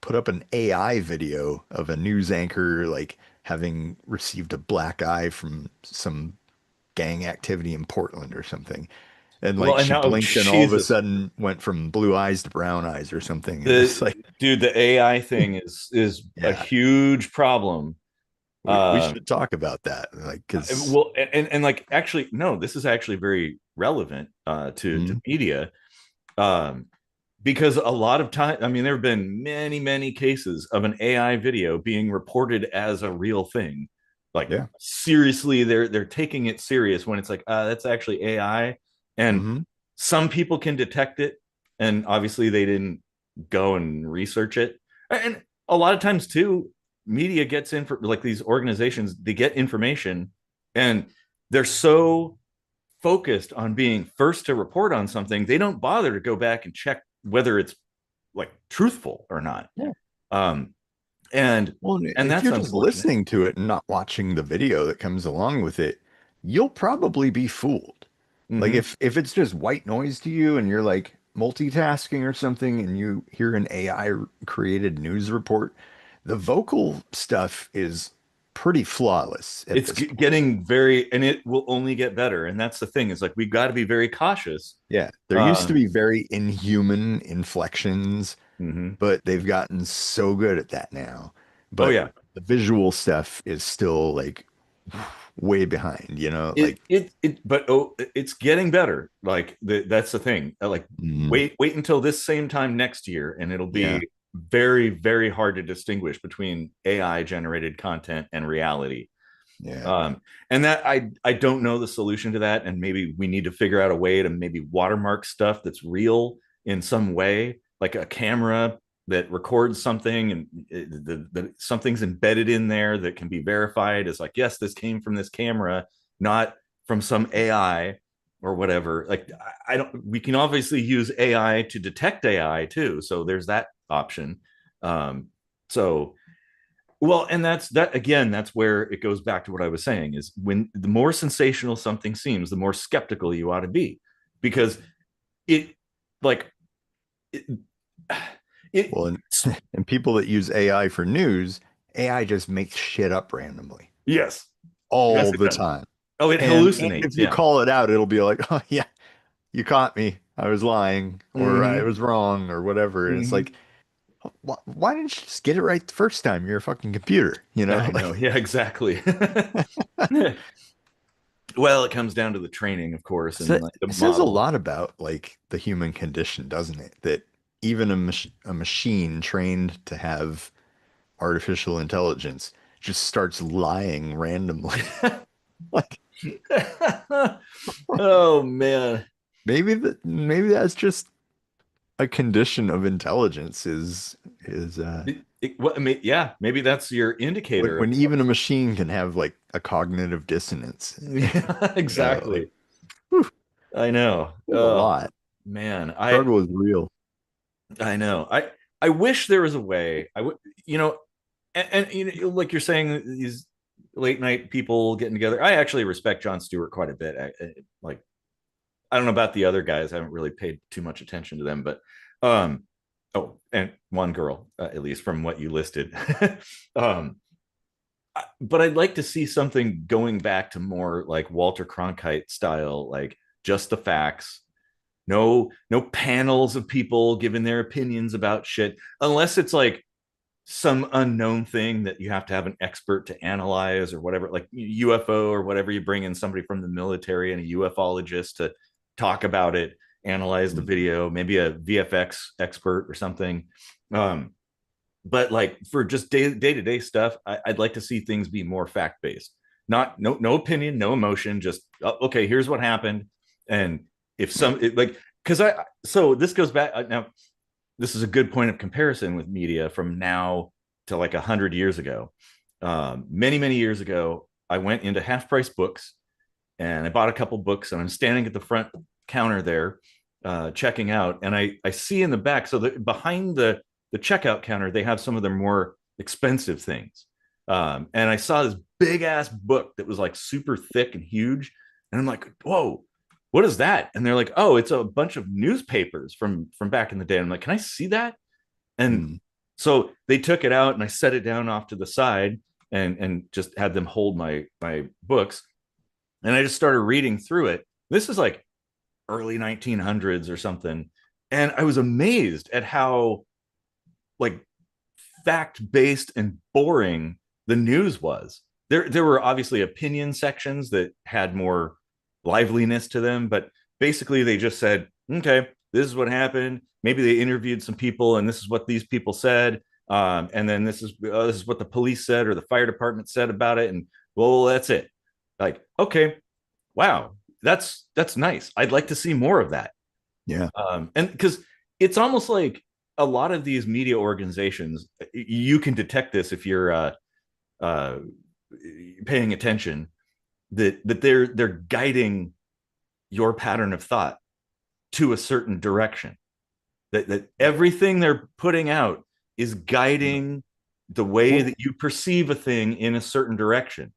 put up an AI video of a news anchor like having received a black eye from some gang activity in Portland or something. And well, like and she now blinked and all of a Jesus, sudden went from blue eyes to brown eyes or something. And it's the like, dude, the AI thing is a yeah, huge problem. We Um, should talk about that, like, because well, and like actually, no, this is actually very relevant to media. Um, because a lot of time, I mean, there have been many cases of an AI video being reported as a real thing. Like yeah. seriously, they're taking it serious when it's like, that's actually AI, and Hmm. some people can detect it, and obviously they didn't go and research it. And a lot of times too, media gets in for like these organizations, they get information, and they're so focused on being first to report on something, they don't bother to go back and check whether it's like truthful or not. Yeah. Um, and Well, and if that's you're just unfortunate. listening to it and not watching the video that comes along with it, you'll probably be fooled. Like Mm-hmm. if it's just white noise to you and you're like multitasking or something and you hear an AI created news report, the vocal stuff is pretty flawless at It's this point. getting very, and it will only get better. And that's the thing. Is like we've got to be very cautious. Yeah, there used to Um, be very inhuman inflections, mm-hmm. but they've gotten so good at that now. Oh But yeah, the visual stuff is still like way behind, like but oh, it's getting better. Like that's the thing. Like mm, wait until this same time next year, and it'll yeah, be very hard to distinguish between AI generated content and reality. yeah. Um, and that I don't know the solution to that, and maybe we need to figure out a way to maybe watermark stuff that's real in some way, like a camera that records something, and something's embedded in there that can be verified as like, yes, this came from this camera, not from some AI or whatever. Like I don't. We can obviously use AI to detect AI too, so there's that option. Um, so well, and that's that again, that's where it goes back to what I was saying is when the more sensational something seems, the more skeptical you ought to be because it like it, it Well, and people that use AI for news, AI just makes shit up randomly yes. Yes, all it the does. time. Oh, it And hallucinates. if you Yeah. call it out, it'll be like, oh yeah, you caught me. I was lying or I Mm-hmm. was wrong or whatever. And it's Mm-hmm. like, why didn't you just get it right the first time? You're a fucking computer, I know. Like, Yeah, exactly. Well, it comes down to the training, of course, so and like the it says a model. lot about like the human condition, doesn't it? That even a machine trained to have artificial intelligence just starts lying randomly. Like Oh man. maybe that's just a condition of intelligence is Well, I mean, yeah, maybe that's your indicator of when even a machine can have like a cognitive dissonance. yeah, Like exactly. whew, I know. there's a Oh lot. man, Struggle is real. I know. I wish there was a way. I would, you know, and you know, like you're saying, these late night people getting together. I actually respect Jon Stewart quite a bit. Like I don't know about the other guys. I haven't really paid too much attention to them, but um, oh, and one girl at least from what you listed. um, but I'd like to see something going back to more like Walter Cronkite style, like just the facts. No panels of people giving their opinions about shit, unless it's like some unknown thing that you have to have an expert to analyze or whatever, like UFO or whatever. You bring in somebody from the military and a ufologist to talk about it, analyze the Mhm. video, maybe a VFX expert or something. Um, but like for just day to day stuff, I'd like to see things be more fact based. Not no opinion, no emotion. Just okay, here's what happened, and if some like because I so this goes back now. This is a good point of comparison with media from now to like 100 years ago. Many years ago, I went into half price books and I bought a couple books, and I'm standing at the front counter there, checking out, and I see in the back, so behind the checkout counter, they have some of their more expensive things, and I saw this big ass book that was like super thick and huge, and I'm like, whoa. What is that? And they're like, oh, it's a bunch of newspapers from back in the day. And I'm like, can I see that? And Mm. so they took it out, and I set it down off to the side, and just had them hold my books, and I just started reading through it. This is like early 1900s or something, and I was amazed at how like fact based and boring the news was. there were obviously opinion sections that had more liveliness to them, but basically they just said, okay, this is what happened. Maybe they interviewed some people, and this is what these people said, and then this is what the police said or the fire department said about it, and well, that's it. Like, okay, wow, that's nice. I'd like to see more of that. Yeah. And because it's almost like a lot of these media organizations, you can detect this if you're uh, paying attention, that they're guiding your pattern of thought to a certain direction. That everything they're putting out is guiding the way Well, that you perceive a thing in a certain direction,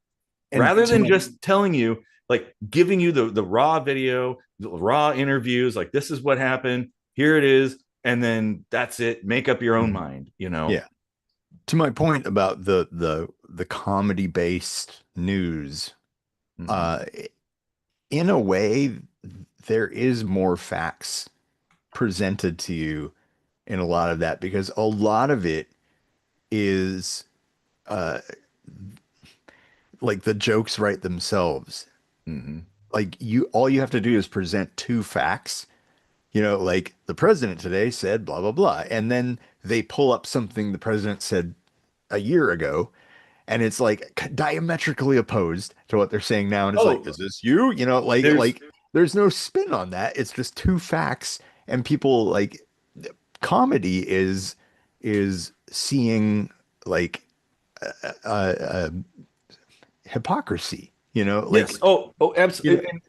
and rather to than my just telling you, like giving you the raw video, the raw interviews, like this is what happened, here it is, and then that's it. Make up your own Mhm. mind, you know? Yeah. To my point about the comedy based news, Mm-hmm. uh, in a way, there is more facts presented to you in a lot of that because a lot of it is uh, like the jokes write themselves. Mm-hmm. Like all you have to do is present two facts. Like the president today said blah blah blah, and then they pull up something the president said a year ago, and it's like diametrically opposed to what they're saying now, and it's like, Oh, is this you? Like there's there's no spin on that. It's just two facts, and people like comedy is seeing like hypocrisy, yes. like Oh, you know, absolutely. And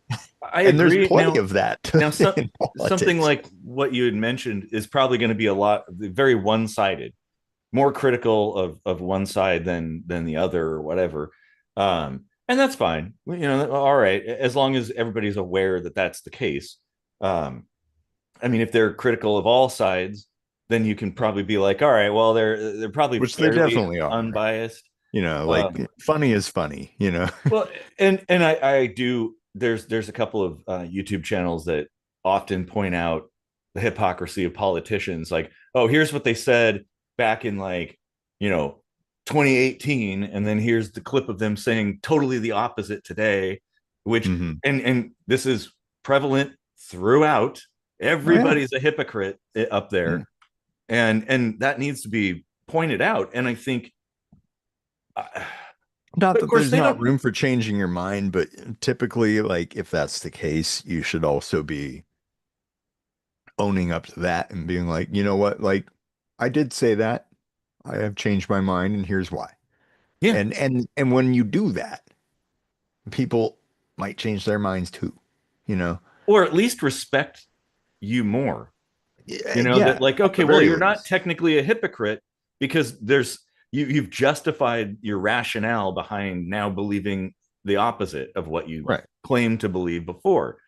I and there's agree. plenty Now, of that now in something politics. like what you had mentioned is probably going to be a lot very one-sided, more critical of one side than the other or whatever. And that's fine. All right, as long as everybody's aware that that's the case. Um, I mean, if they're critical of all sides, then you can probably be like, all right, well, they're probably Which they fairly definitely are. unbiased. Like Um, funny is funny. well, and I do. There's a couple of YouTube channels that often point out the hypocrisy of politicians. Like, oh, here's what they said back in like, you know 2018, and then here's the clip of them saying totally the opposite today. Which Hmm. and this is prevalent throughout. Oh yeah. Everybody's a hypocrite up Yeah. there, and that needs to be pointed out. And I think, uh, Not but of that course there's they not don't. room for changing your mind, but typically, like if that's the case, you should also be owning up to that and being like, you know what, like I did say that. I have changed my mind, and here's why. Yeah. And when you do that, people might change their minds too, you know? Or at least respect you more. Yeah, That, yeah, like, at the okay, well, very you're not least. technically a hypocrite because you've justified your rationale behind now believing the opposite of what you Right. claimed to believe before.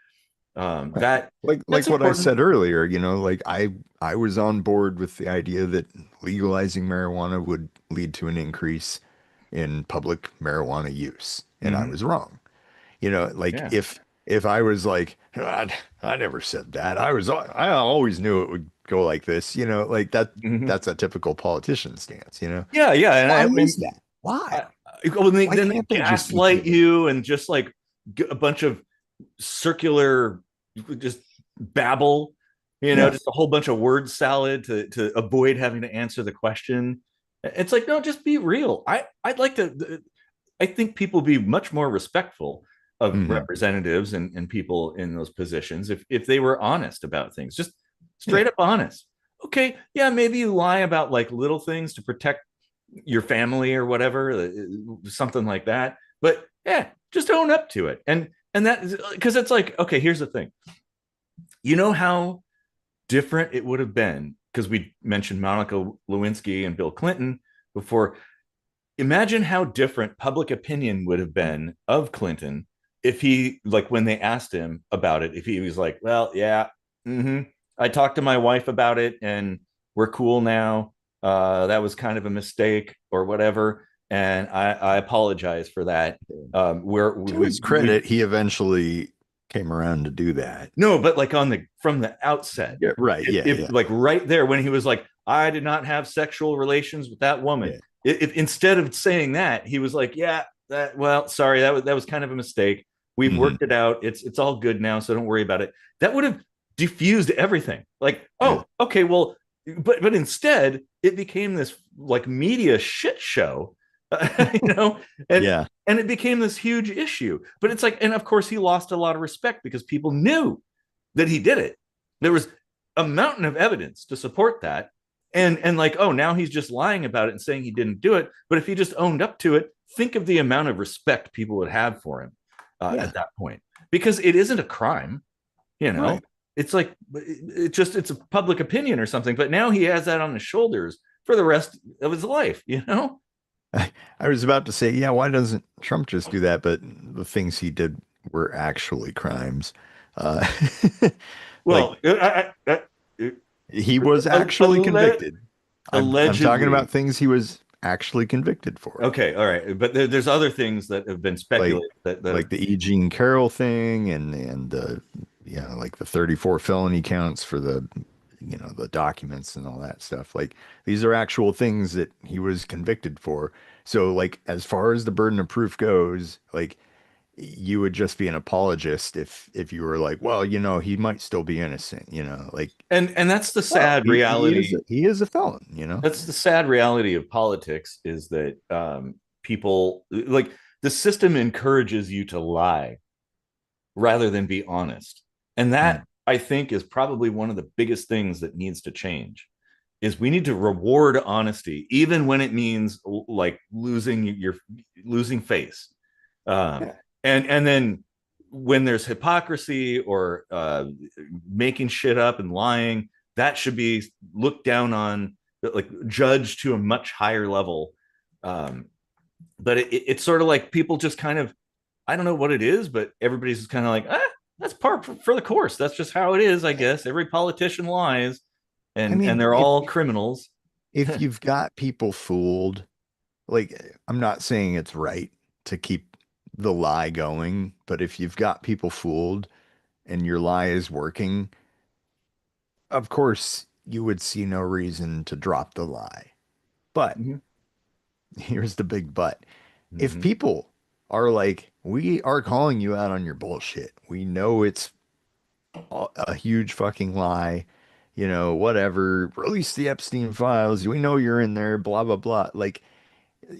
Right. That's Like what I important. said earlier, like I was on board with the idea that legalizing marijuana would lead to an increase in public marijuana use, and I Mm-hmm. was wrong. Like Yeah. if I was like, I never said that. I always knew it would go like this, like Mm-hmm. that's a typical politician stance. Yeah, yeah, and Why is that? Why? I well, Why then they can't they just be gaslight human? you and just like a bunch of circular, just babble, Yeah. just a whole bunch of word salad to avoid having to answer the question. It's like, no, just be real. I'd like to. I think people be much more respectful of Hmm. representatives and people in those positions if they were honest about things, just Yeah. straight up honest. Okay, yeah, maybe you lie about like little things to protect your family or whatever, something like that. But yeah, just own up to it. And that, because it's like, okay, here's the thing. You know how different it would have been, because we mentioned Monica Lewinsky and Bill Clinton before. Imagine how different public opinion would have been of Clinton if he, like, when they asked him about it, if he was like, well, yeah, I talked to my wife about it and we're cool now. That was kind of a mistake or whatever. And I apologize for that. Where To his we credit, he eventually came around to do that. No, but like on the from the outset, Yeah. Right. if, Yeah. if Yeah. like right there when he was like, I did not have sexual relations with that woman. Yeah. If instead of saying that, he was like, yeah, well, sorry, that was kind of a mistake. We've Hmm. worked it out. It's all good now, so don't worry about it. That would have diffused everything. Like, Yeah. oh, okay, well, but instead it became this like media shit show, you know, and Yeah. and it became this huge issue. But it's like, and of course he lost a lot of respect because people knew that he did it. There was a mountain of evidence to support that. And like, oh, now he's just lying about it and saying he didn't do it. But if he just owned up to it, think of the amount of respect people would have for him Yeah. at that point, because it isn't a crime, you know. Right. It's like it's a public opinion or something. But now he has that on his shoulders for the rest of his life, you know. I was about to say, yeah, why doesn't Trump just do that? But the things he did were actually crimes. Uh, like Well, he was actually convicted. I'm talking about allegedly. things he was actually convicted for. Okay, all right, but there's other things that have been Like speculated that have, like the E. Jean Carroll thing and the like the 34 felony counts for the the documents and all that stuff. Like these are actual things that he was convicted for. So like as far as the burden of proof goes, like you would just be an apologist if you were like, well, he might still be innocent, like, and that's the well, sad he is reality. he is a felon. That's the sad reality of politics, is that people, like, the system encourages you to lie rather than be honest. And Mm. that, I think, is probably one of the biggest things that needs to change. Is we need to reward honesty even when it means like losing face. um, Yeah. and then when there's hypocrisy or making shit up and lying, that should be looked down on, like judged to a much higher level. um, but it's sort of like people just kind of, I don't know what it is, but everybody's just kind of like, that's part for the course. That's just how it is, I guess. Every politician lies, I and mean, they're if all criminals. if you've got people fooled, like I'm not saying it's right to keep the lie going, but if you've got people fooled and your lie is working, of course you would see no reason to drop the lie. But Mm-hmm. here's the big but. If Mm-hmm. people are like, we are calling you out on your bullshit. We know it's a huge fucking lie, whatever. Release the Epstein files. We know you're in there, blah, blah, blah. Like,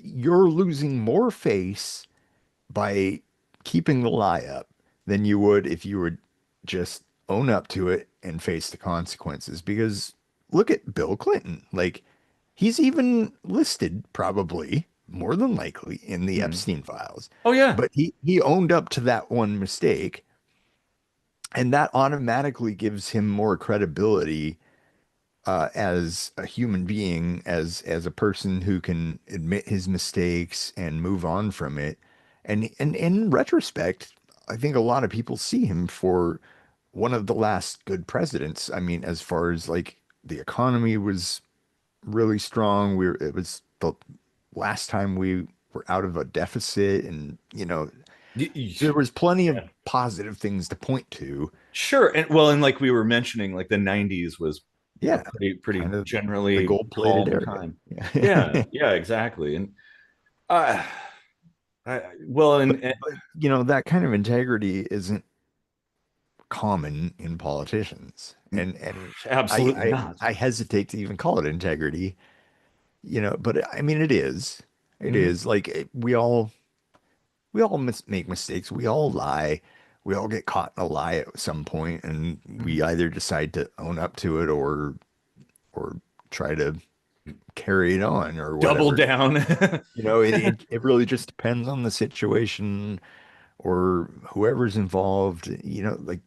you're losing more face by keeping the lie up than you would if you would just own up to it and face the consequences. Because look at Bill Clinton. Like, he's even listed probably more than likely in the Mm-hmm. Epstein files. Oh yeah. But he owned up to that one mistake, and that automatically gives him more credibility as a human being, as a person who can admit his mistakes and move on from it. And in retrospect, I think a lot of people see him for one of the last good presidents. I mean, as far as like the economy was really strong. It was the last time we were out of a deficit, and there was plenty of Yeah. positive things to point to. Sure. And well, and like we were mentioning, like the 90s was a Yeah, pretty kind of the generally gold-plated calm area. time. Yeah, Yeah. yeah, exactly. And uh well, and But that kind of integrity isn't common in politicians. And I, absolutely I not. I hesitate to even call it integrity, but I mean it is. It Mhm. is like we all make mistakes. We all lie. We all get caught in a lie at some point, and we either decide to own up to it or try to carry it on or Double whatever. down. It really just depends on the situation or whoever's involved. Like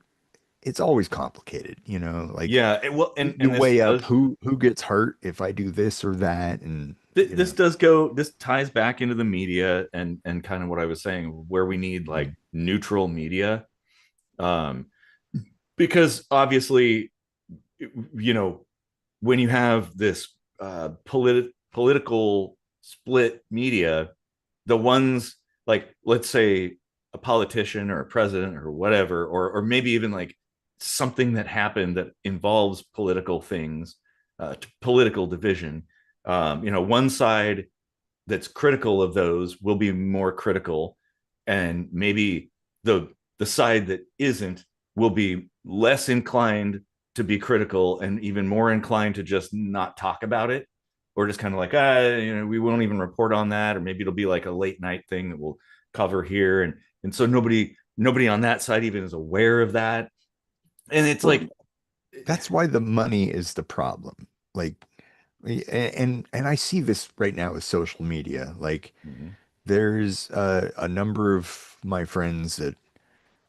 it's always complicated. Like Yeah, well, you and this weigh up does, who gets hurt if I do this or that, and this does go, this ties back into the media and kind of what I was saying, where we need like Mhm. neutral media. um because obviously, you know, when you have this political split media, the ones, like, let's say a politician or a president or whatever, or maybe even like something that happened that involves political things, political division. One side that's critical of those will be more critical, and maybe the side that isn't will be less inclined to be critical and even more inclined to just not talk about it, or just kind of like, we won't even report on that, or maybe it'll be like a late night thing that we'll cover here, and so nobody on that side even is aware of that, and it's Well, like, that's why the money is the problem. Like, and I see this right now with social media. Like, mm-hmm, there's a number of my friends that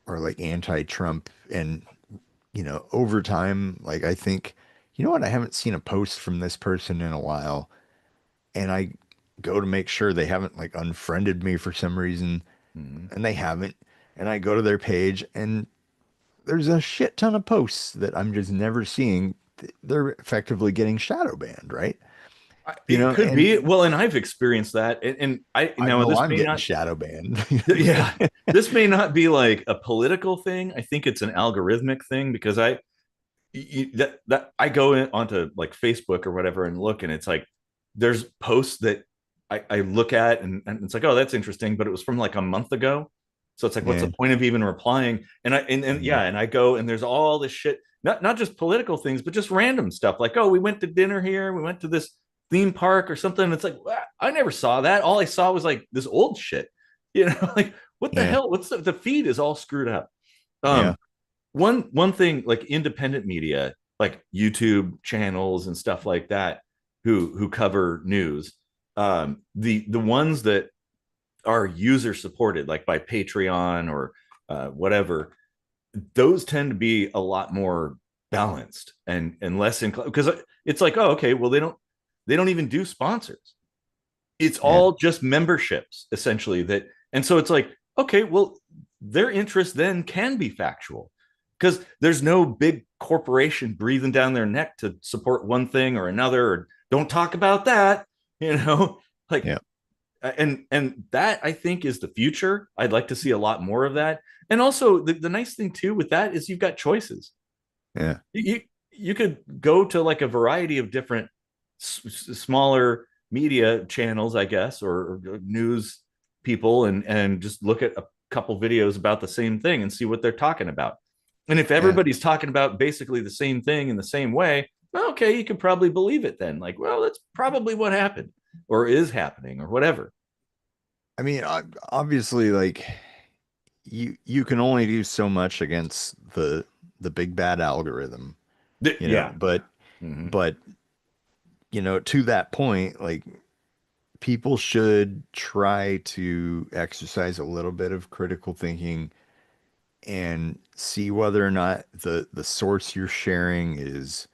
are like anti-Trump, and over time, like I think, you know what, I haven't seen a post from this person in a while, and I go to make sure they haven't like unfriended me for some reason, mm-hmm. and they haven't, and I go to their page, and there's a shit ton of posts that I'm just never seeing. They're effectively getting shadow banned, right? It could And be. Well, and I've experienced that. And I I now know this I'm may getting not, shadow banned. yeah, this may not be like a political thing. I think it's an algorithmic thing because that I go onto like Facebook or whatever and look, and it's like there's posts that I look at, and it's like, oh, that's interesting, but it was from like a month ago. So it's like, what's the Yeah, point of even replying? And yeah, yeah, and I go and there's all this shit, not just political things, but just random stuff like, oh, we went to dinner here, we went to this theme park or something. And it's like, I never saw that. All I saw was like this old shit, like what the yeah, hell? What's the feed is all screwed up. yeah, Um, one thing like independent media, like YouTube channels and stuff like that, who cover news, the ones that are user supported, like by Patreon or whatever, those tend to be a lot more balanced and less inclined, because it's like, oh, okay, well, they don't even do sponsors. It's yeah, all just memberships essentially, that, and so it's like, okay, well, their interest then can be factual because there's no big corporation breathing down their neck to support one thing or another, or don't talk about that, like, yeah, and that I think is the future. I'd like to see a lot more of that. And also the nice thing too with that is you've got choices. yeah. You could go to like a variety of different smaller media channels, I guess, or news people, and just look at a couple videos about the same thing and see what they're talking about. And if Yeah. everybody's talking about basically the same thing in the same way, okay, you could probably believe it then. Like, well, that's probably what happened or is happening or whatever. I mean, obviously, like you can only do so much against the big bad algorithm, Yeah. but Mm-hmm. but to that point, like people should try to exercise a little bit of critical thinking and see whether or not the source you're sharing is,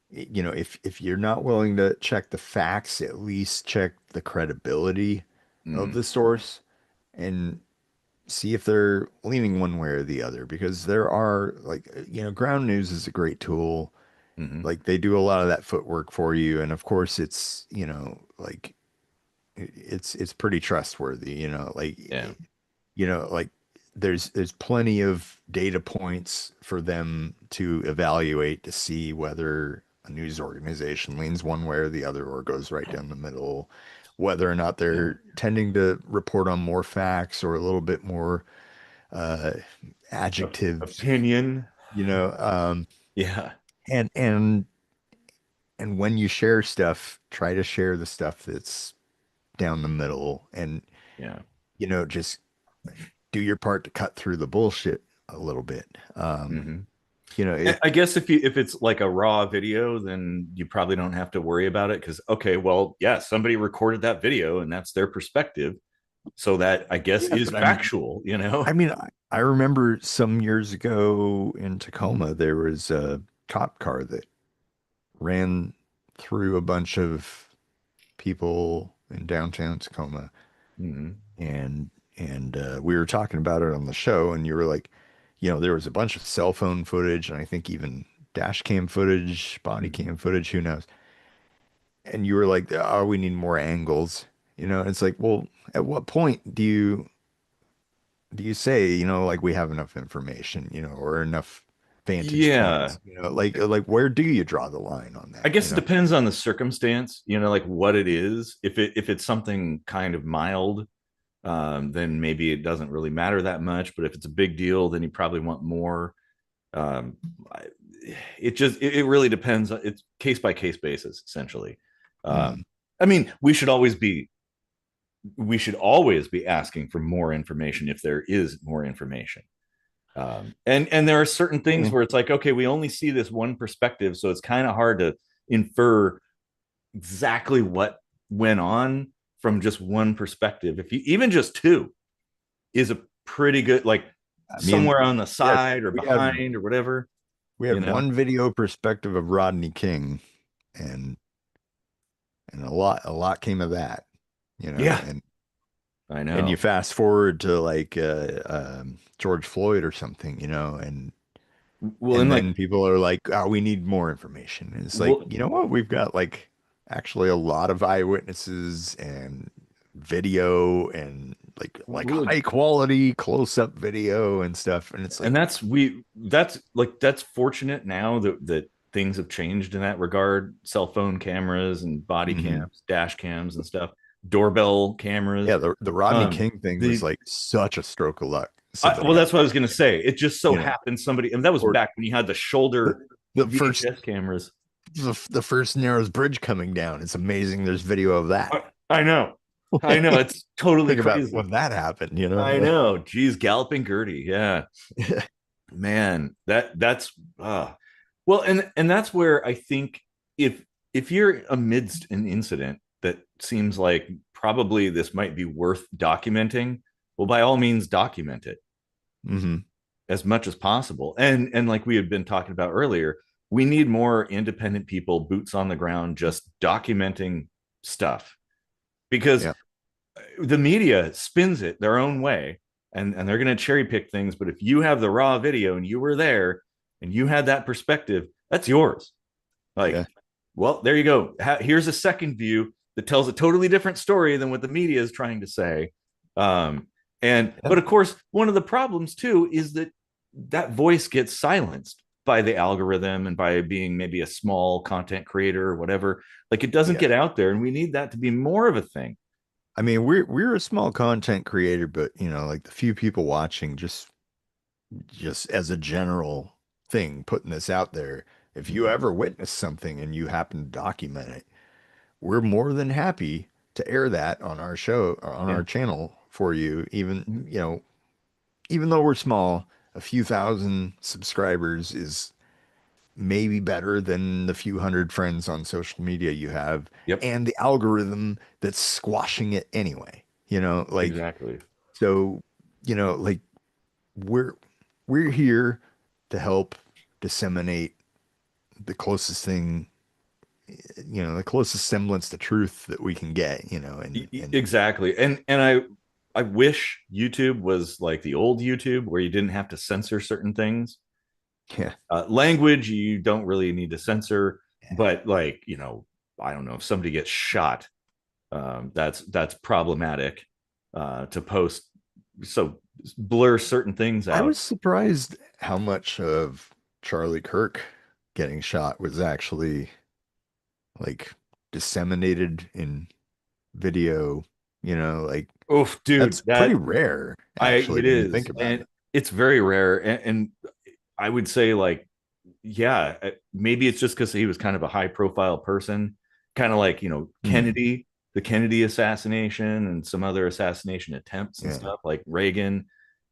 if you're not willing to check the facts, at least check the credibility of Mm-hmm. the source and see if they're leaning one way or the other, because there are, like, ground news is a great tool. Mm-hmm. Like they do a lot of that footwork for you, and of course it's, like it's pretty trustworthy, Yeah. like there's plenty of data points for them to evaluate to see whether a news organization leans one way or the other or goes right down the middle, whether or not Yeah. they're tending to report on more facts or a little bit more uh, adjectives, Opinion. you know, um, Yeah. and and and when you share stuff, try to share the stuff that's down the middle, and Yeah. just do your part to cut through the bullshit a little bit. Mm-hmm. It I guess if it's like a raw video, then you probably don't have to worry about it because, okay, well, yeah, somebody recorded that video and that's their perspective, so that I guess yeah, is but I mean, factual. I remember some years ago in Tacoma, there was a cop car that ran through a bunch of people in downtown Tacoma, Mm-hmm. and we were talking about it on the show, and you were like, there was a bunch of cell phone footage, and I think even dash cam footage, body Mm-hmm. cam footage, who knows? And you were like, oh, we need more angles. It's like, well, at what point do you say, like we have enough information, or enough vantage Yeah. points. Like where do you draw the line on I that? guess it depends on the circumstance, like what it is. If it's something kind of mild, then maybe it doesn't really matter that much. But if it's a big deal, then you probably want more. Um, it really depends. It's case by case basis, essentially. Mm. I mean, we should always be asking for more information if there is more information. And there are certain things Yeah. where it's like, okay, we only see this one perspective, so it's kind of hard to infer exactly what went on from just one perspective. If you even just two is a pretty good, like I mean, somewhere on the yeah, side or we had behind or whatever, we you had know? one video perspective of Rodney King, and a lot came of that, Yeah, and I you know. fast forward to like George Floyd or something, Well, and and like, then people are like, "Oh, we need more information." And it's like, well, you know what? We've got like actually a lot of eyewitnesses and video and like well, high quality close up video and stuff. And it's and like, that's fortunate now that things have changed in that regard. Cell phone cameras and body mhm. cams, dash cams and stuff, doorbell cameras. Yeah, the Rodney Um, King thing was the like such a stroke of luck. So that well, got that's what I was going to say. It just so you know, happened somebody, and that was or back when you had the the, shoulder the first VHS cameras. the first Narrows Bridge coming down. It's amazing. There's video of that. I know, I know, it's totally Think about crazy. when that happened. I know. Geez, galloping Gertie. Yeah, man, that's well, and that's where I think if you're amidst an incident that seems like probably this might be worth documenting, well, by all means, document it Hmm. as much as possible. And like we had been talking about earlier, we need more independent people, boots on the ground, just documenting stuff because Yeah. the media spins it their own way, and they're going to cherry pick things. But if you have the raw video and you were there and you had that perspective, that's yours. Yeah. Like, well, there you go. Here's a second view that tells a totally different story than what the media is trying to say. Um, but of course, one of the problems too is that that voice gets silenced by the algorithm and by being maybe a small content creator or whatever. Like it doesn't Yeah. get out there, and we need that to be more of a thing. I mean, we're a small content creator, but like the few people watching, just as a general thing, putting this out there. If you ever witness something and you happen to document it, we're more than happy to air that on our show or on Yeah. our channel for you. Even though we're small, a few thousand subscribers is maybe better than the few hundred friends on social media you have Yep. and the algorithm that's squashing it anyway. Like, Exactly. so, like we're we're here to help disseminate the closest thing, the closest semblance to truth that we can get, and Exactly. And I wish YouTube was like the old YouTube where you didn't have to censor certain things. yeah. Language you don't really need to censor, but like I don't know if somebody gets shot, that's problematic to post. So blur certain things I out. was surprised how much of Charlie Kirk getting shot was actually like disseminated in video, like Oof, dude, that's pretty that rare I actually it when you think is, about and it. it's very rare. And I would say like, yeah, maybe it's just because he was kind of a high profile person, kind of like Hmm. Kennedy, the Kennedy assassination, and some other assassination attempts and Yeah. stuff like Reagan.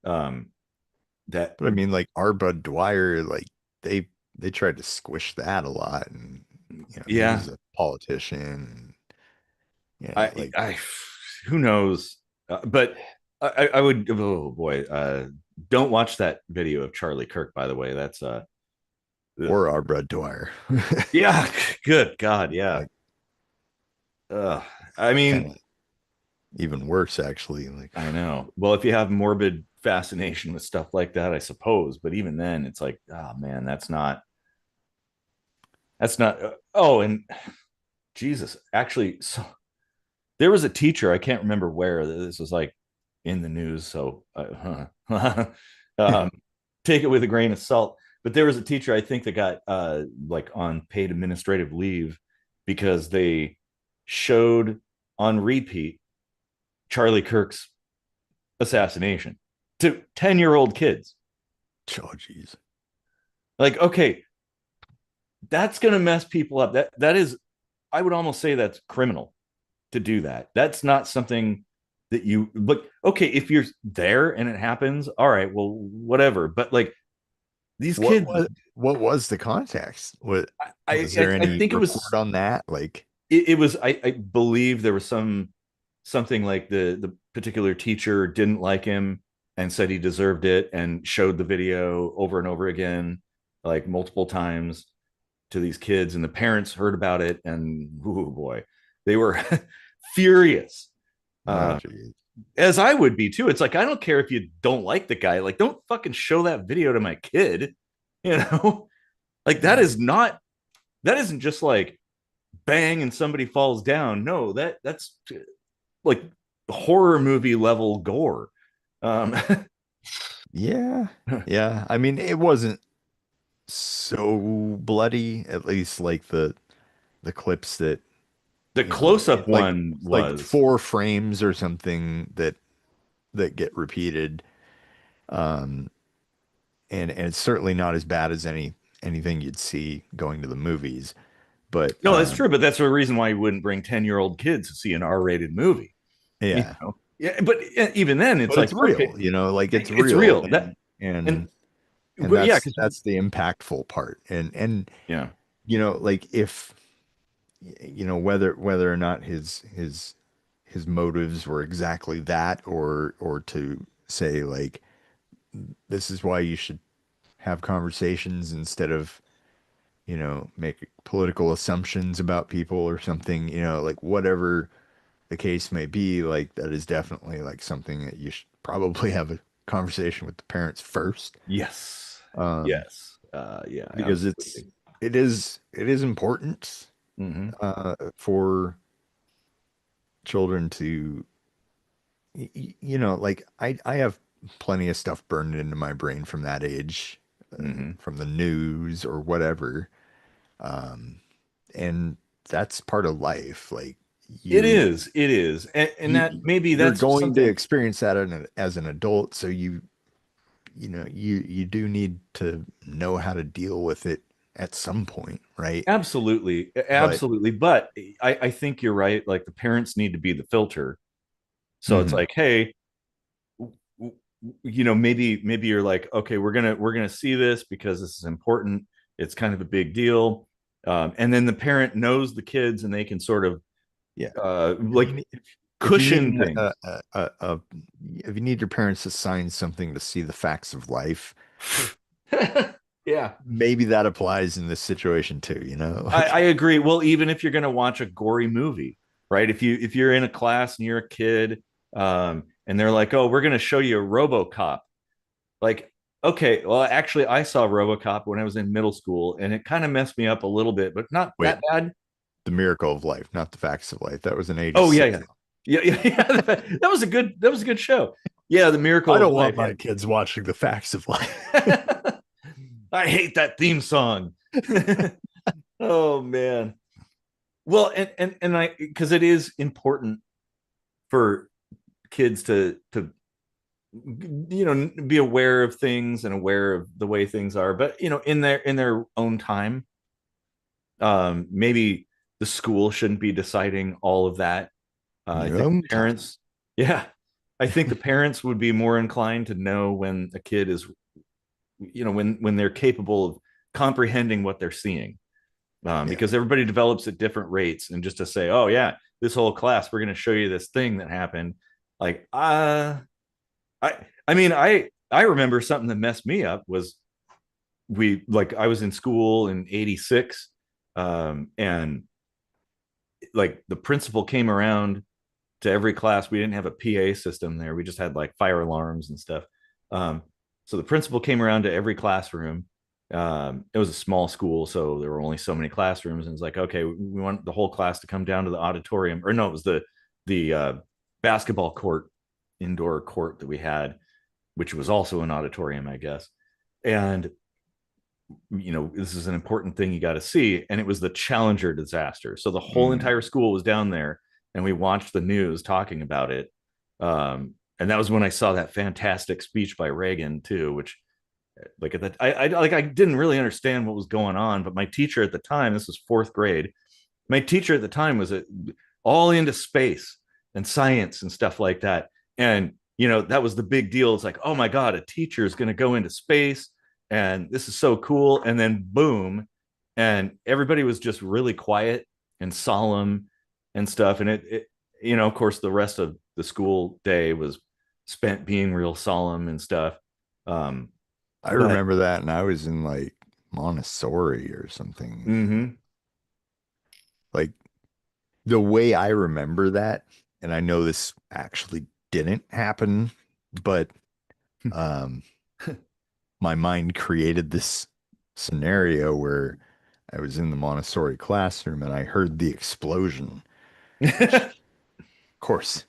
Um, that But I mean, like R. Bud Dwyer, like they tried to squish that a lot, and he yeah, was a politician, and like I who knows, but I would, oh boy, don't watch that video of Charlie Kirk, by the way. That's ugh. or R. Bud Dwyer, Yeah, good God, yeah. like uh, I kind of mean, even worse actually. Like, I know. Well, if you have morbid fascination with stuff like that, I suppose. But even then, it's like, oh man, that's not. Oh, and Jesus, actually, so there was a teacher. I can't remember where this was like in the news. So, um, take it with a grain of salt. but there was a teacher I think that got like on paid administrative leave because they showed on repeat Charlie Kirk's assassination to 10-year-old kids. Oh, geez. Like, okay, that's going to mess people up. That is, I would almost say that's criminal to do that. That's not something that you, but okay, if you're there and it happens, all right, well, whatever. But like these What kids, was what was the context? What was there I any think it report was on that? Like, it was I believe there was something like the particular teacher didn't like him and said he deserved it and showed the video over and over again, like multiple times to these kids, and the parents heard about it and oh boy, they were furious. oh, Uh, geez. as I would be too. It's like I don't care if you don't like the guy, like don't fucking show that video to my kid, you know? Like that Yeah. is not that isn't just like bang and somebody falls down. No, that's like horror movie level gore. Um, Yeah. Yeah. I mean, it wasn't so bloody, at least like the clips that, the you know, close up one it's like was 4 frames or something that get repeated. Um, and it's certainly not as bad as anything you'd see going to the movies. But no, that's true, but that's the reason why you wouldn't bring 10-year-old kids to see an R-rated movie, you yeah, know? Yeah, but even then it's but like it's okay, real, like it's it's real, real that and and yeah, that's because that's the impactful part. And yeah. like if whether or not his motives were exactly that, or to say like this is why you should have conversations instead of make political assumptions about people or something, like whatever the case may be, like that is definitely like something that you should probably have a conversation with the parents first. Yes. Um, Yes. Yeah, because absolutely. it is important Hmm. for children to like I have plenty of stuff burned into my brain from that age, Hmm. from the news or whatever. Um, and that's part of life. Like It you is. It is. And that you maybe you're that's going to something experience that as an adult, so you do need to know how to deal with it at some point, right? absolutely, But absolutely. But I think you're right. Like the parents need to be the filter. So it's mhm, like, hey, maybe you're like, okay, we're gonna see this because this is important. It's kind of a big deal. And then the parent knows the kids and they can sort of yeah. If you like need if you need cushion things. if you need your parents to sign something to see the facts of life, Yeah. maybe that applies in this situation too, I like agree. Well, even if you're going to watch a gory movie, right? If you're in a class and you're a kid, and they're like, "Oh, we're going to show you a RoboCop," like, okay, well, actually, I saw RoboCop when I was in middle school, and it kind of messed me up a little bit, but not wait, that bad. the miracle of life, not the facts of life. That was an Oh yeah, 86. yeah, yeah, yeah. Yeah. That was a good show. Yeah, The I Miracle of don't want Life. my kids watching the facts of life. Yeah. I hate that theme song. Oh man. Well, and I because it is important for kids to be aware of things and aware of the way things are, but in their own time. Maybe the school shouldn't be deciding all of that. I Your think own the time. parents, yeah, I think the parents would be more inclined to know when a kid is, when they're capable of comprehending what they're seeing, Yeah. because everybody develops at different rates. And just to say, oh yeah, this whole class we're going to show you this thing that happened, like I mean, I remember something that messed me up was I was in school in 86, and like the principal came around to every class. We didn't have a PA system there. We just had like fire alarms and stuff. So the principal came around to every classroom. It was a small school, so there were only so many classrooms, and it's like, okay, we want the whole class to come down to the auditorium, or no, it was the basketball court, indoor court that we had, which was also an auditorium, I guess. And this is an important thing you got to see. And it was the Challenger disaster. So the whole Mm. entire school was down there and we watched the news talking about it. And that was when I saw that fantastic speech by Reagan too, which like at that I didn't really understand what was going on, but my teacher at the time, this was fourth grade, my teacher at the time was all into space and science and stuff like that. And, that was the big deal. It's like, oh my God, a teacher is going to go into space and this is so cool. And then boom. And everybody was just really quiet and solemn and stuff. And of course, the rest of the school day was spent being real solemn and stuff. Um, I but remember that, and I was in like Montessori or something. mm-hmm. Like the way I remember that, and I know this actually didn't happen, but um, my mind created this scenario where I was in the Montessori classroom and I heard the explosion, which, It's of course,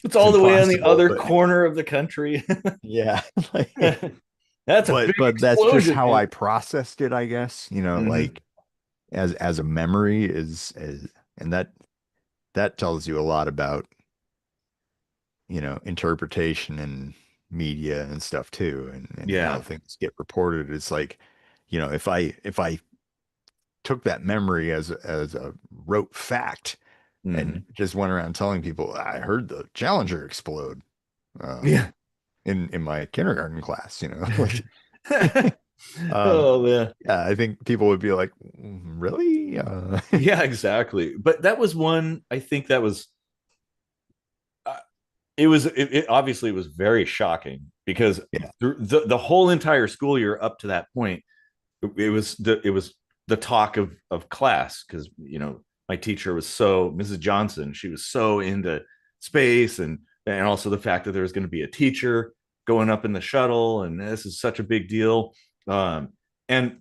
it's all the way on the impossible, other but corner of the country. yeah, like, That's a big but that's just explosion, how man. I processed it, I guess, Mm-hmm. like as a memory is, and that tells you a lot about, interpretation and media and stuff too, and how Yeah. things get reported. It's like, if I took that memory as a rote fact and Mm-hmm. just went around telling people I heard the Challenger explode Yeah. in my kindergarten class, like um Oh man. yeah, I think people would be like, really? Yeah, exactly. But that was one. I think that was. Uh, it obviously was very shocking because Yeah. the whole entire school year up to that point, it was the talk of class because my teacher was so Mrs. Johnson. She was so into space and also the fact that there was going to be a teacher going up in the shuttle and this is such a big deal. And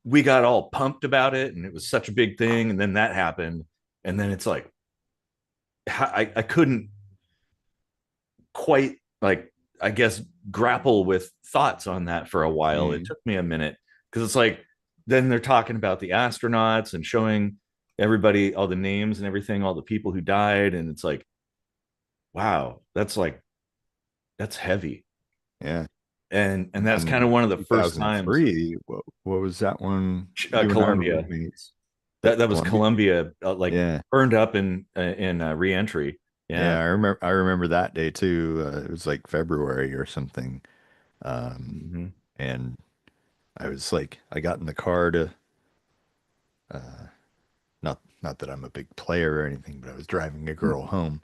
we got all pumped about it and it was such a big thing. And then that happened. And then it's like, I couldn't quite like, I guess, grapple with thoughts on that for a while. It Mm, took me a minute because it's like, then they're talking about the astronauts and showing everybody all the names and everything, all the people who died. And it's like, wow, that's heavy. yeah. And And that's kind of then one of the first times. 2003, what was that one? You and I were Columbia. roommates. That was Columbia. Columbia, like Yeah. burned up in reentry. Yeah, Yeah. I remember that day too. It was like February or something. Um, Mm-hmm. and I was like, I got in the car to uh not that I'm a big player or anything, but I was driving a girl home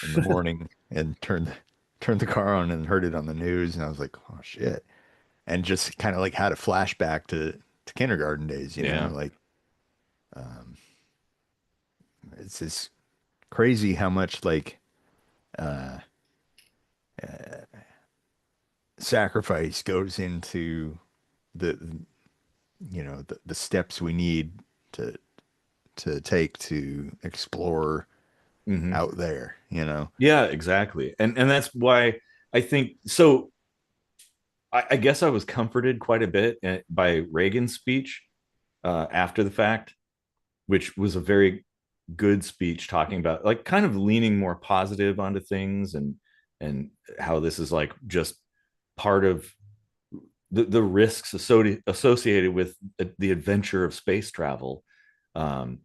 in the morning and turned the car on and heard it on the news, and I was like, oh shit. And just kind of like had a flashback to kindergarten days, Yeah. like um it's just crazy how much like uh, uh sacrifice goes into the the steps we need to take to explore Mm-hmm. out there. Yeah, exactly. And that's why I think so. I guess I was comforted quite a bit by Reagan's speech after the fact, which was a very good speech talking about like kind of leaning more positive onto things and how this is like just part of the risks associated with the adventure of space travel, um,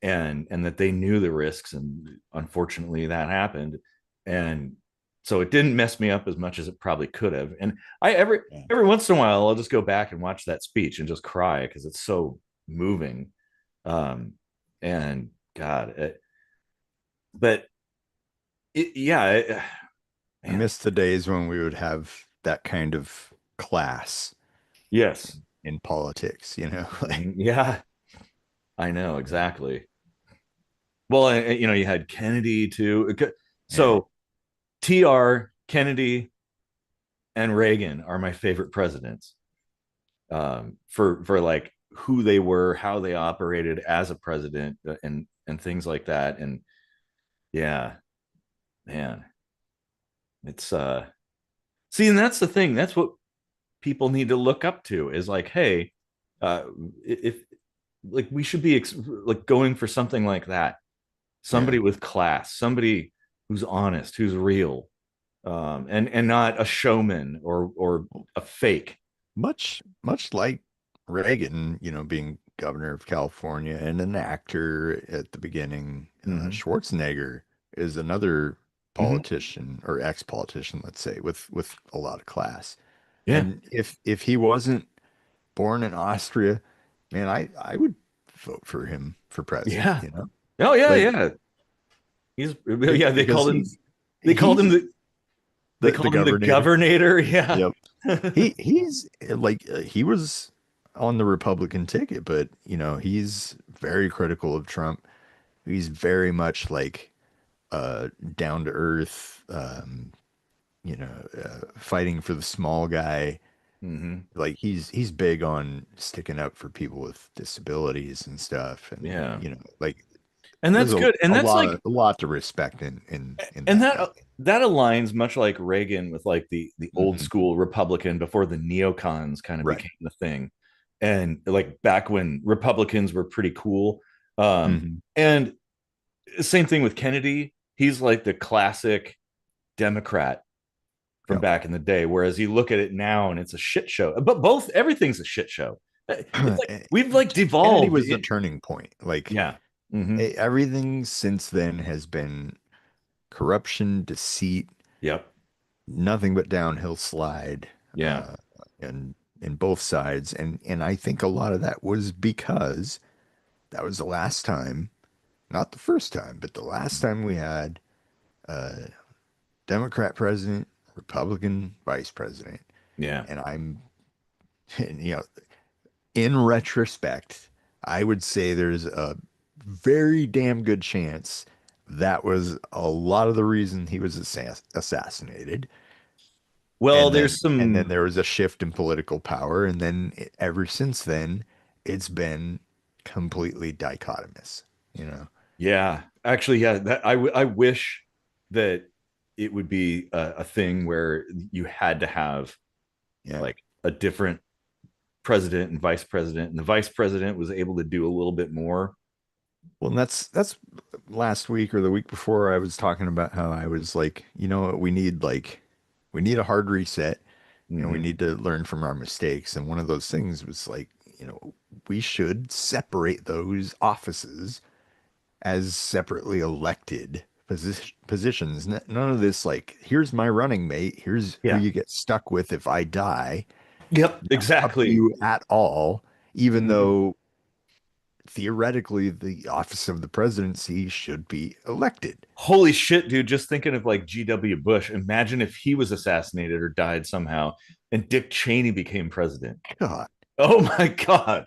and that they knew the risks, and unfortunately that happened, and so it didn't mess me up as much as it probably could have. And I Yeah. every once in a while I'll just go back and watch that speech and just cry because it's so moving. And God, but yeah, I man, miss the days when we would have that kind of class yes, in politics. Like, yeah, I know exactly. Well, you had Kennedy too. yeah. So TR, Kennedy, and Reagan are my favorite presidents. For like who they were, how they operated as a president, and things like that. And yeah, man, it's see, and that's the thing. That's what people need to look up to is like, hey, uh, if like we should be like going for something like that, Yeah. somebody with class, somebody who's honest, who's real, and not a showman or a fake. Much like Reagan, being governor of California and an actor at the beginning, Mm-hmm. Schwarzenegger is another Mm-hmm. politician or ex-politician, let's say, with a lot of class. Yeah, And if he wasn't born in Austria, man, I would vote for him for president, yeah, oh yeah, Like yeah. He's yeah. because he's They called him he's the they the called him the governor. governor. Yeah. Yep. He's like he was on the Republican ticket, but he's very critical of Trump. He's very much like down to earth, fighting for the small guy. Hmm. Like he's big on sticking up for people with disabilities and stuff, and Yeah, like and there's that's good. And a that's lot like, a lot to respect in and that guy. that aligns much like Reagan with like the old Hmm. school Republican before the neocons kind of Right. became the thing, and like back when Republicans were pretty cool. Hmm. And same thing with Kennedy. He's like the classic Democrat from Yep. back in the day, whereas you look at it now and it's a shit show. But both everything's a shit show. It's like we've like Kennedy devolved. was the turning point. Like Yeah. Mm-hmm. everything since then has been corruption, deceit, Yep. nothing but downhill slide, Yeah. and in both sides. And I think a lot of that was because that was the last time, not the first time, but the last time we had a Democrat president, Republican vice president. Yeah. And I'm, you know, in retrospect, I would say there's a very damn good chance that was a lot of the reason he was assassinated. Well, And there's then some. there was a shift in political power, and then ever since then, it's been completely dichotomous, you know? Yeah, actually, yeah. I wish that it would be a thing where you had to have Yeah. like a different president and vice president, and the vice president was able to do a little bit more. Well, and that's last week or the week before I was talking about how I was like, what we need a hard reset. We Hmm. need to learn from our mistakes. And one of those things was like, we should separate those offices as separately elected positions. None of this like, here's my running mate, here's who Yeah. you get stuck with if I die. Yep. Not up to Exactly. you at all, even Mhm. though theoretically the office of the presidency should be elected. Holy shit, dude! Just thinking of like G.W. Bush. Imagine if he was assassinated or died somehow, and Dick Cheney became president. God. Oh my god.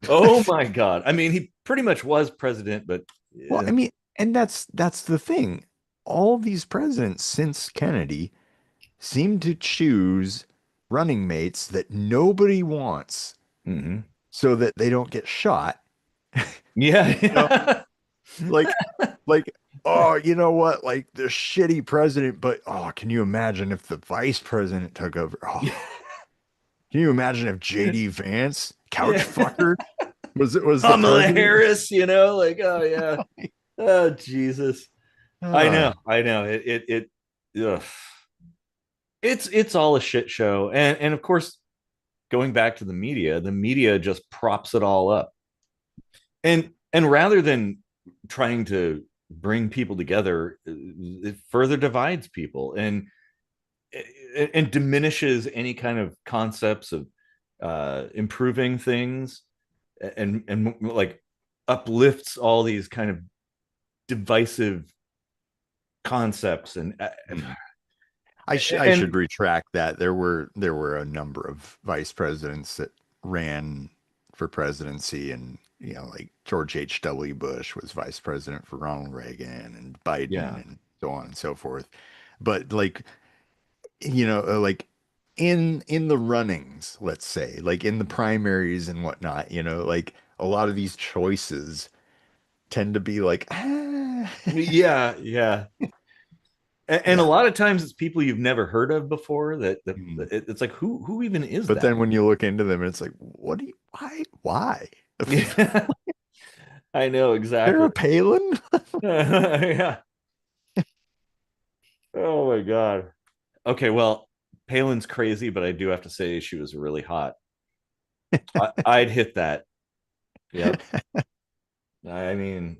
Oh my god. I mean, he pretty much was president, but Well, I mean, and that's the thing. All these presidents since Kennedy seem to choose running mates that nobody wants mhm. so that they don't get shot. You know, Yeah. like like oh, you know what? Like the shitty president, but oh, can you imagine if the vice president took over? Oh, can you imagine if JD Vance, couch Yeah. fucker, was the Kamala president? Harris, like, oh yeah. Oh Jesus. I know, Ah, I know. Ugh. It's all a shit show. And of course, going back to the media just props it all up. And rather than trying to bring people together, it further divides people and diminishes any kind of concepts of improving things and like uplifts all these kind of divisive concepts hmm. I should and retract that. There were a number of vice presidents that ran for presidency, and like George H.W. Bush was vice president for Ronald Reagan and Biden yeah. and so on and so forth. But like, like in the runnings, let's say, like in the primaries and whatnot, like a lot of these choices tend to be like, Yeah, yeah. And a Yeah. lot of times it's people you've never heard of before that Mm. it's like who even is But that? then when you look into them, it's like, what do you, why? Yeah, I know exactly. Sarah Palin? Yeah. Oh my god. Okay, well, Palin's crazy, but I do have to say she was really hot. I'd hit that. Yep. I mean,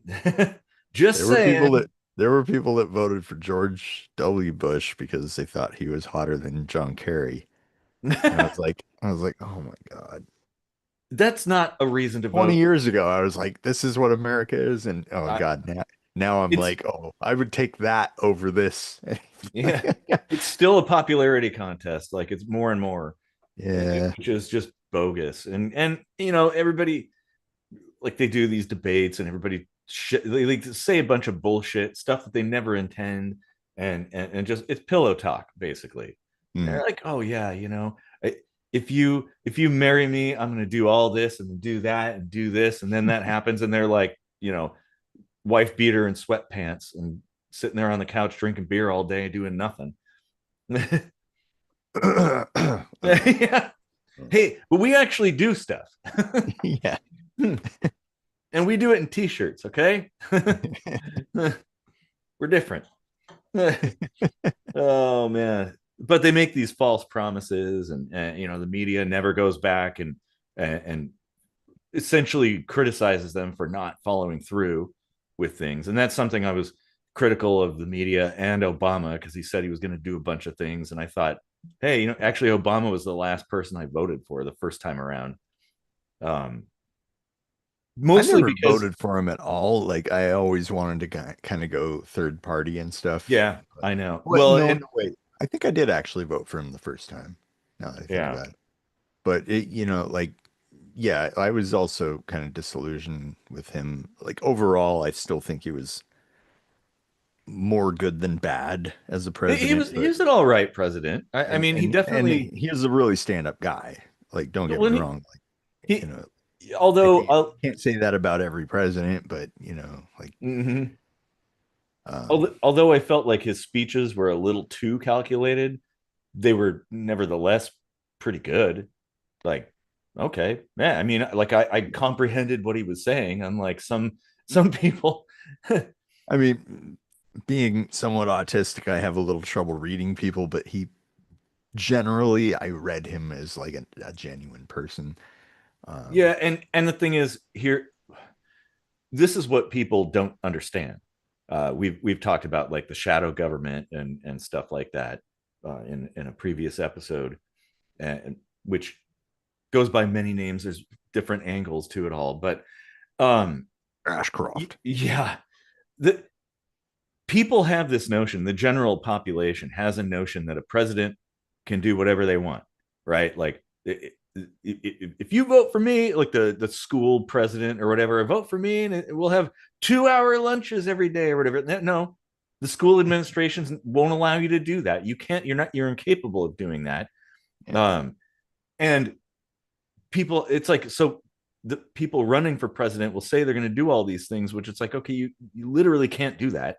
just There were people saying. that there were people that voted for George W. Bush because they thought he was hotter than John Kerry. And I was like, oh my God. That's not a reason to 20 vote. years ago, I was like, this is what America is. And oh I, God, now I'm it's like, oh, I would take that over this. Yeah, it's still a popularity contest. Like it's more and more, Yeah. which is just bogus. And everybody like they do these debates, and everybody they like to say a bunch of bullshit stuff that they never intend, and just it's pillow talk basically. And Mm. they're like, oh yeah, if you marry me, I'm gonna do all this and do that and do this, and then that happens, and they're like, wife beater and sweatpants and sitting there on the couch drinking beer all day doing nothing. Yeah. Hey, but we actually do stuff. Yeah. And we do it in t-shirts, okay? We're different. Oh man. But they make these false promises, and the media never goes back and essentially criticizes them for not following through with things. And that's something I was critical of the media and Obama, because he said he was going to do a bunch of things. And I thought, hey, actually, Obama was the last person I voted for the first time around. Um, I Mostly never because, voted for him at all. Like I always wanted to kind of go third party and stuff. yeah, I know. What? Well, No, and no, wait. I think I did actually vote for him the first time. Now that I think yeah, about it. But like, yeah, I was also kind of disillusioned with him. Like overall, I still think he was more good than bad as a he president. was he But was an all right president. I and mean, he and definitely he is a really stand-up guy. Like, don't get me when wrong. Like, you he know, I although can't say that about every president, but like, mhm. um, Although I felt like his speeches were a little too calculated, they were nevertheless pretty good. Like, okay, yeah, I mean, like I comprehended what he was saying, unlike some people. I mean, being somewhat autistic, I have a little trouble reading people, but he generally, I read him as like a genuine person. Yeah, Um, and the thing is here, this is what people don't understand. We've talked about like the shadow government and stuff like that in a previous episode, and which goes by many names. There's different angles to it all, but um, Ashcroft. yeah, the people have this notion. The general population has a notion that a president can do whatever they want, right? Like if you vote for me, like the school president or whatever, vote for me, and we'll have 2 hour lunches every day or whatever. No, the school administrations won't allow you to do that. You can't. You're incapable of doing that. Yeah. Um, and people, it's like so. The people running for president will say they're going to do all these things, which it's like, okay, you literally can't do that.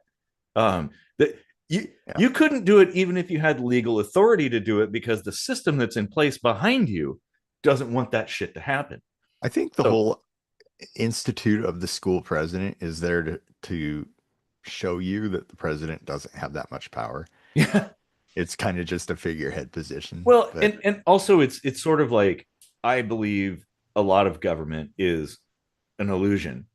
That Yeah. you couldn't do it even if you had legal authority to do it, because the system that's in place behind you doesn't want that shit to happen. I think the So whole institute of the school president is there to show you that the president doesn't have that much power. yeah. It's kind of just a figurehead position, Well, but and also it's sort of like I believe a lot of government is an illusion,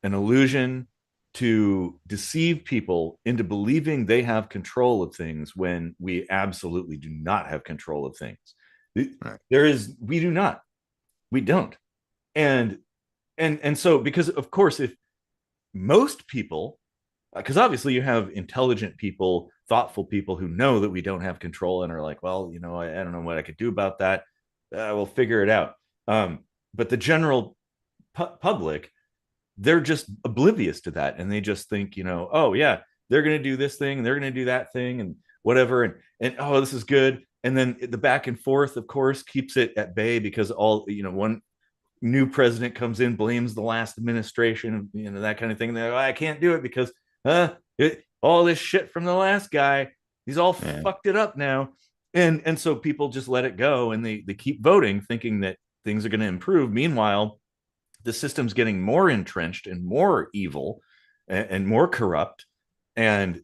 an illusion to deceive people into believing they have control of things when we absolutely do not have control of things. right. We do not, we don't. And so because of course if most people, because obviously you have intelligent people, thoughtful people who know that we don't have control and are like, well, I don't know what I could do about that. We'll figure it out. But the general public, they're just oblivious to that, and they just think, oh yeah, they're going to do this thing and they're going to do that thing and whatever, and oh, this is good. And then the back and forth, of course, keeps it at bay, because all one new president comes in, blames the last administration, that kind of thing. They're like, oh, I can't do it because all this shit from the last guy. He's all Yeah. fucked it up now. And so people just let it go, and they keep voting thinking that things are going to improve. Meanwhile, the system's getting more entrenched and more evil, and more corrupt, and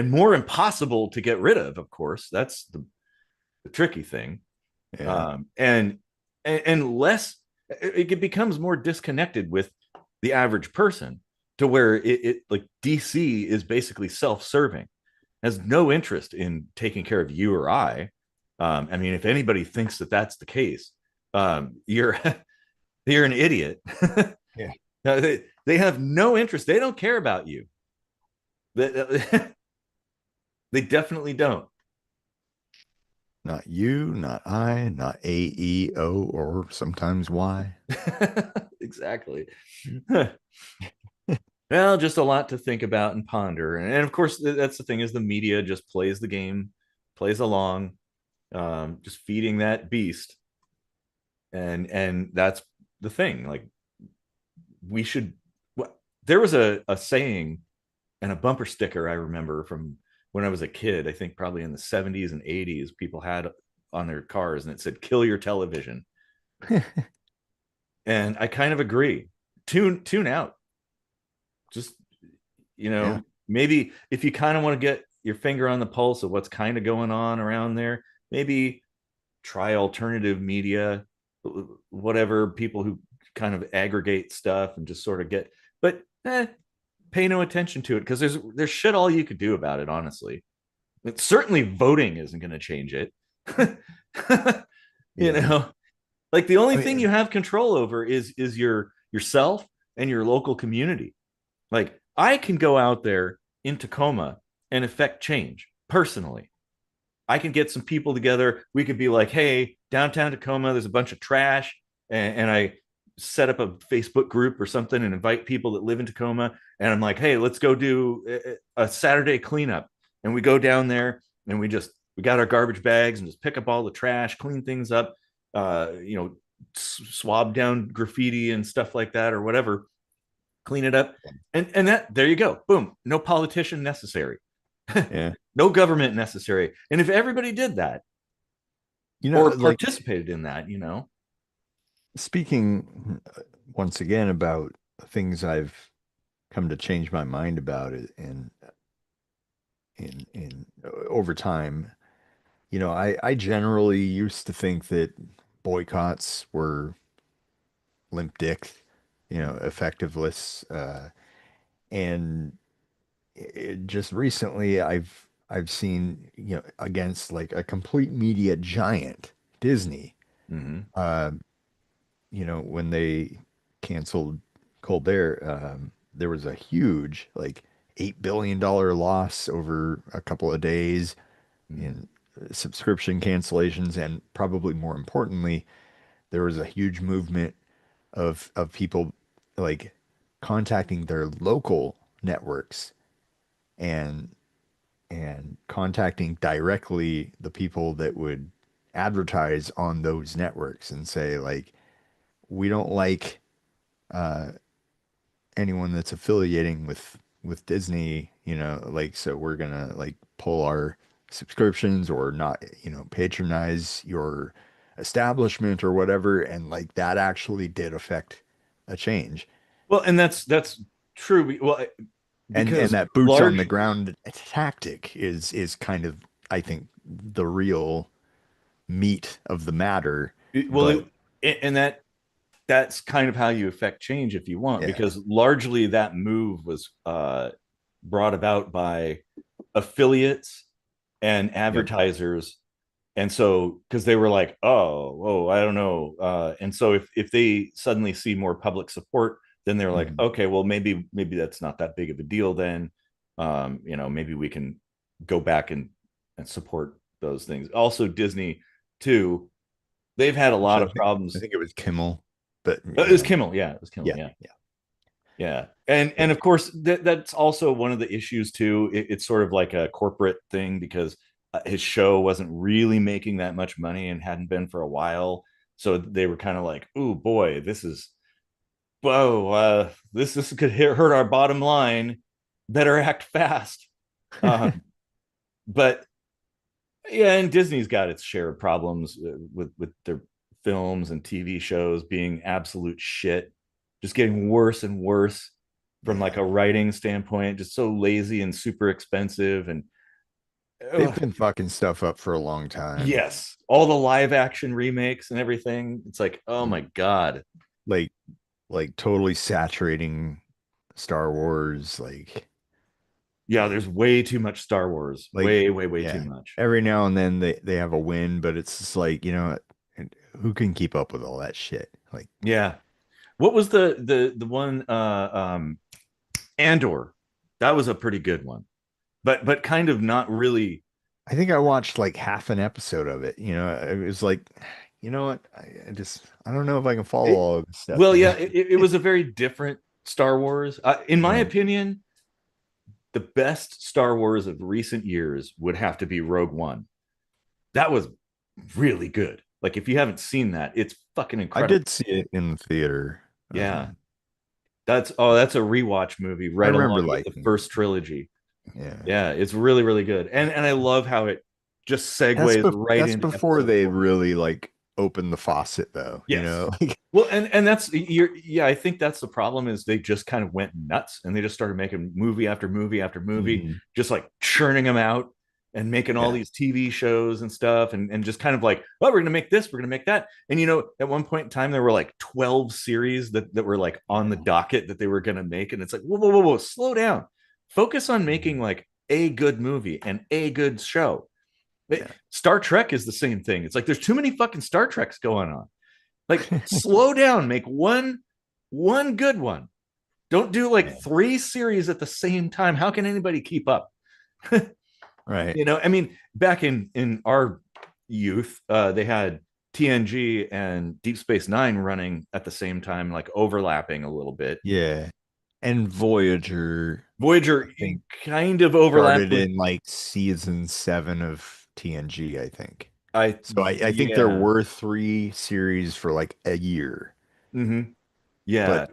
more impossible to get rid of course. That's the tricky thing. Yeah. And less, it becomes more disconnected with the average person, to where it like DC is basically self-serving, has no interest in taking care of you or I. I mean, if anybody thinks that that's the case, you're you're an idiot. Yeah. They have no interest. They don't care about you. They, they definitely don't. Not you, not I, not A, E, O, or sometimes Y. Exactly. Well, just a lot to think about and ponder. And of course, that's the thing, is the media just plays the game, plays along, just feeding that beast. And that's the thing. Like, we should. There was a saying and a bumper sticker I remember from when I was a kid. I think probably in the 70s and 80s, people had on their cars, and it said "Kill your television." And I kind of agree. Tune out. Just, Yeah. maybe if you kind of want to get your finger on the pulse of what's kind of going on around there, maybe try alternative media, whatever, people who kind of aggregate stuff and just sort of get, but pay no attention to it, because there's shit all you could do about it, honestly. But certainly voting isn't going to change it. you Yeah. know, like, the only I thing you mean, have control over is yourself and your local community. Like, I can go out there in Tacoma and affect change personally. I can get some people together. We could be like, hey, downtown Tacoma, there's a bunch of trash. And I set up a Facebook group or something and invite people that live in Tacoma. And I'm like, hey, let's go do a Saturday cleanup. And we go down there, and we got our garbage bags and just pick up all the trash, clean things up, swab down graffiti and stuff like that, or whatever, clean it up. And that, there you go. Boom. No politician necessary. yeah. No government necessary. And if everybody did that, or Like participated in that, speaking once again about things I've come to change my mind about it and in over time, I generally used to think that boycotts were limp dick, effectiveless. And just recently, I've seen, against like a complete media giant, Disney. mm-hmm. Uh, when they canceled Colbert, there was a huge, like, $8 billion loss over a couple of days Mm-hmm. in subscription cancellations, and probably more importantly, there was a huge movement of people, like, contacting their local networks and contacting directly the people that would advertise on those networks and say, like, we don't like uh, anyone that's affiliating with Disney, like, so we're gonna, like, pull our subscriptions or not, patronize your establishment or whatever. And like that actually did affect a change. Well, and that's true. Well, And because that boots on the large, ground tactic is kind of, I think, the real meat of the matter. well, But and that's kind of how you affect change, if you want, yeah, because largely that move was brought about by affiliates and yep. advertisers. And so, because they were like, oh, I don't know. And so if they suddenly see more public support, then they're like, Mhm. okay, well, maybe that's not that big of a deal then. Maybe we can go back and support those things. Also, Disney too, they've had a lot Actually, of I problems. think it was Kimmel, but It was Kimmel, yeah, it was Kimmel, yeah, yeah. yeah, Yeah, and of course that's also one of the issues too. It's sort of like a corporate thing, because his show wasn't really making that much money and hadn't been for a while. So they were kind of like, "Oh boy, this is whoa, this could hurt our bottom line. Better act fast." Um, but Yeah, and Disney's got its share of problems with their films and TV shows being absolute shit, just getting worse and worse from like Yeah. a writing standpoint, just so lazy and super expensive. And They've ugh, been fucking stuff up for a long time. yes, all the live action remakes and everything. It's like, oh Yeah. my God. Like totally saturating Star Wars, Yeah, there's way too much Star Wars. like Way, way, way too yeah. much. Every now and then they have a win, but it's just like, who can keep up with all that shit? Like Yeah. What was the one Andor? That was a pretty good one. But kind of not really. I think I watched like half an episode of it. It was like, you know what? I don't know if I can follow It, all of this stuff, well, yeah, it was a very different Star Wars. In my Yeah. opinion, the best Star Wars of recent years would have to be Rogue One. That was really good. Like if you haven't seen that, it's fucking I incredible. did see it in the theater. Yeah. That's a rewatch movie I right remember along with the liking it. first trilogy. Yeah. Yeah, it's really, really good. And I love how it just segues right That's into before episode they 4. really like opened the faucet though, Yes. Like Well, and that's you're yeah, I think that's the problem is they just kind of went nuts and they just started making movie after movie after movie, Mhm. just like churning them out and making all Yeah. these TV shows and stuff and just kind of like, oh, we're gonna make this, we're gonna make that. And at one point in time there were like 12 series that were like on the Yeah. docket that they were gonna make. And it's like, whoa, whoa, whoa, whoa, slow down. Focus on making like a good movie and a good show. Yeah. Star Trek is the same thing. It's like there's too many fucking Star Treks going on. Like slow down, make one good one. Don't do like Yeah. three series at the same time. How can anybody keep up? Right. I mean, back in our youth, they had TNG and Deep Space Nine running at the same time, like overlapping a little bit. Yeah. And Voyager, I Voyager think, kind of overlapped started with in like season 7 of TNG, I think. I So I think there yeah. were 3 series for like a year, Mm-hmm. but Yeah.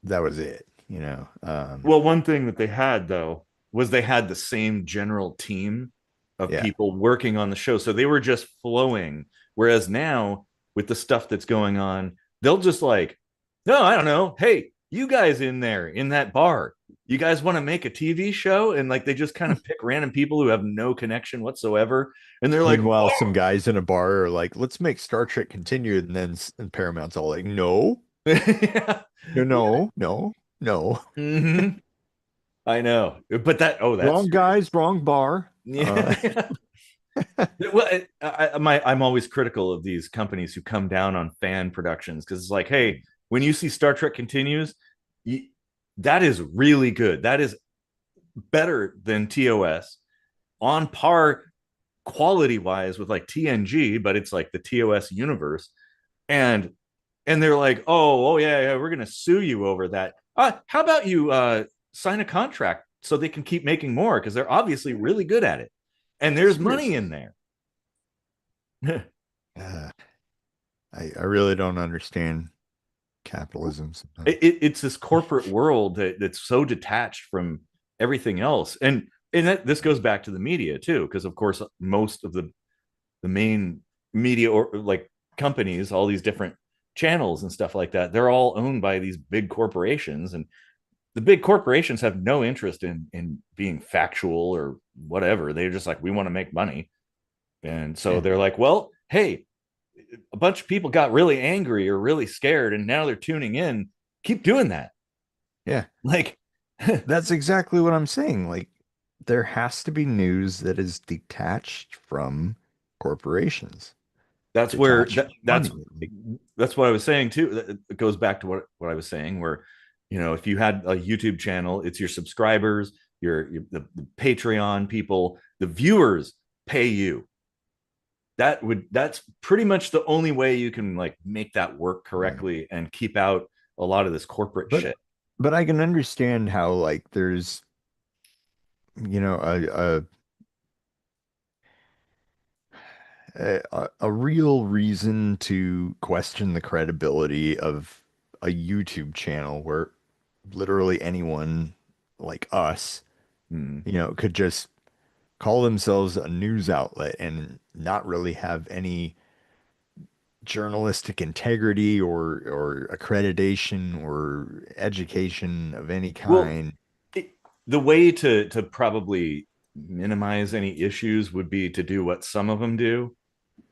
that was it. Well, one thing that they had though was they had the same general team of Yeah. people working on the show. So they were just flowing. Whereas now, with the stuff that's going on, they'll just like, no, I don't know. Hey, you guys in there in that bar, you guys want to make a TV show? And like they just kind of pick random people who have no connection whatsoever. And they're like, Meanwhile, some guys in a bar are like, let's make Star Trek continue. And then and Paramount's all like, no, yeah. no, no, no, no. Mm-hmm. I know. But that Wrong series. guys, wrong bar. Yeah. Well, I'm always critical of these companies who come down on fan productions because it's like, hey, when you see Star Trek continues, you, that is really good. That is better than TOS, on par quality wise with like TNG, but it's like the TOS universe. And they're like, oh yeah, yeah, we're gonna sue you over that. How about you sign a contract so they can keep making more because they're obviously really good at it, and there's money Seriously. in there. Uh, I really don't understand capitalism sometimes. It's this corporate world that's so detached from everything else, and this goes back to the media too, because of course most of the main media or like companies, all these different channels and stuff like that, they're all owned by these big corporations, and the big corporations have no interest in being factual or whatever. They're just like, we want to make money, and so Yeah. they're like, well, hey, a bunch of people got really angry or really scared and now they're tuning in, keep doing that. Yeah. Like That's exactly what I'm saying. Like, there has to be news that is detached from corporations, that's where detached from that's money. that's what I was saying too. It goes back to what I was saying, where if you had a YouTube channel, it's your subscribers, the Patreon people, the viewers pay you. That's pretty much the only way you can like make that work Yeah. correctly and keep out a lot of this corporate But shit. but I can understand how like there's a real reason to question the credibility of a YouTube channel where literally anyone like us, Hmm. could just call themselves a news outlet and not really have any journalistic integrity or accreditation or education of any Well, kind. it, the way to probably minimize any issues would be to do what some of them do.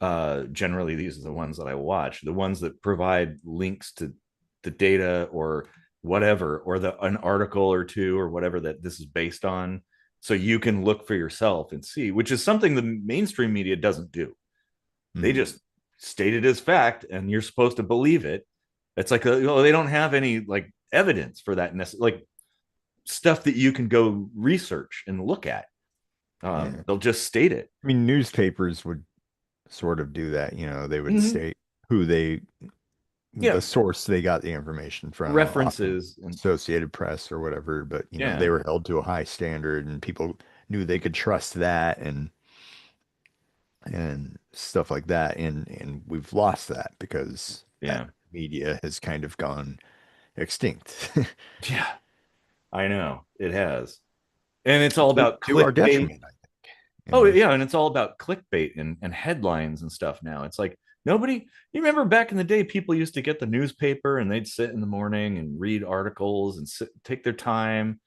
Generally, these are the ones that I watch, the ones that provide links to the data or whatever, or an article or two or whatever that this is based on, so you can look for yourself and see, which is something the mainstream media doesn't do. They Hmm. just state it as fact, and you're supposed to believe it. It's like they don't have any like evidence for that, like stuff that you can go research and look at. Yeah. They'll just state it. I mean, newspapers would sort of do that. They would Mm-hmm. state who Yeah, the source they got the information from, often references and Associated Press or whatever, but yeah, they were held to a high standard and people knew they could trust that and stuff like that. And we've lost that because that yeah, media has kind of gone extinct. yeah. I know it has, and it's all to, about to our clickbait. detriment, I think. Oh yeah, and it's all about clickbait and headlines and stuff now. It's like nobody. You remember back in the day, people used to get the newspaper and they'd sit in the morning and read articles and take their time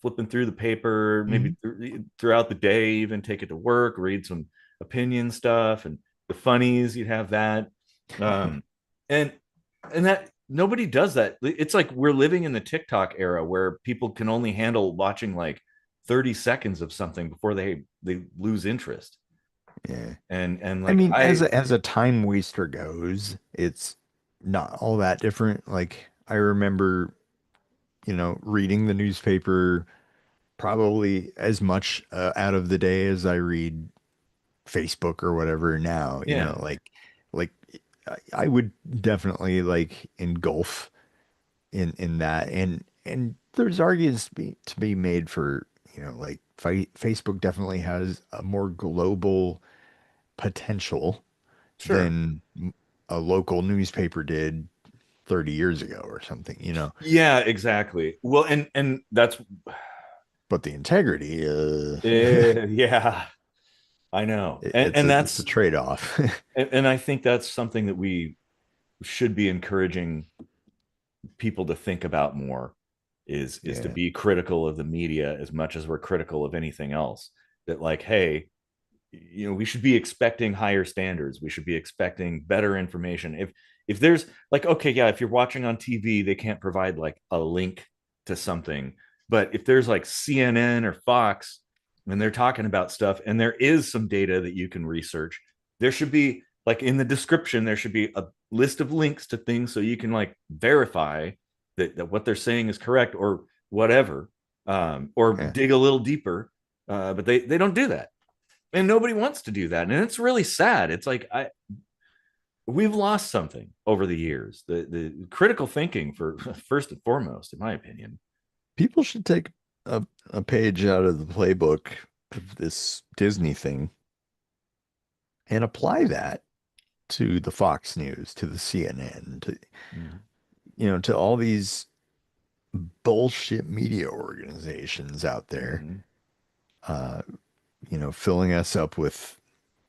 flipping through the paper, maybe Mhm. throughout the day, even take it to work, read some opinion stuff and the funnies. You'd have that, um, and that nobody does that. It's like we're living in the TikTok era where people can only handle watching like 30 seconds of something before they lose interest. Yeah. And I like mean, as a time waster goes, it's not all that different. Like I remember, reading the newspaper probably as much out of the day as I read Facebook or whatever now, yeah, like I would definitely like engulf in that and there's arguments to be made for, like Facebook definitely has a more global potential sure. than a local newspaper did 30 years ago or something. Yeah, exactly. Well, and that's But the integrity, yeah, I know. it's a trade-off. And I think that's something that we should be encouraging people to think about more, is to Yeah. be critical of the media as much as we're critical of anything else. That like, hey, we should be expecting higher standards. We should be expecting better information. If there's like, okay, yeah, if you're watching on TV, they can't provide like a link to something. But if there's like CNN or Fox and they're talking about stuff and there is some data that you can research, there should be like in the description, there should be a list of links to things so you can like verify that what they're saying is correct or whatever, or Yeah. dig a little deeper. But they don't do that, and nobody wants to do that, and it's really sad. It's like we've lost something over the years, the critical thinking, for first and foremost, in my opinion. People should take a page out of the playbook of this Disney thing and apply that to the Fox News, to the CNN, Mm-hmm. to all these bullshit media organizations out there, Mm-hmm. uh, filling us up with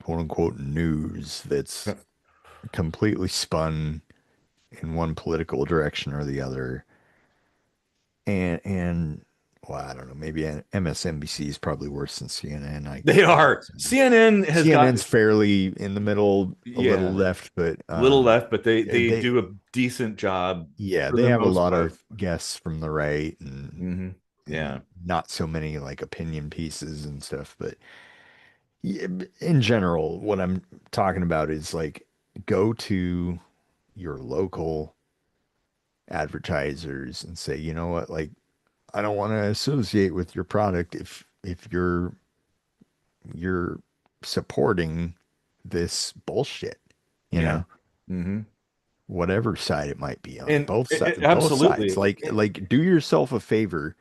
quote unquote news that's completely spun in one political direction or the other. And well, I don't know, maybe MSNBC is probably worse than CNN. They I are. guess. CNN has got, CNN's fairly in the middle, a little yeah, left, but little left, but they they do a decent job yeah, for they the have a most lot part. of guests from the right and Mm-hmm. and Yeah, not so many like opinion pieces and stuff. But yeah, in general, what I'm talking about is like go to your local advertisers and say, you know what, like I don't want to associate with your product if you're supporting this bullshit, you yeah. know, Mm-hmm. whatever side it might be on. And Both sides. absolutely. Like do yourself a favor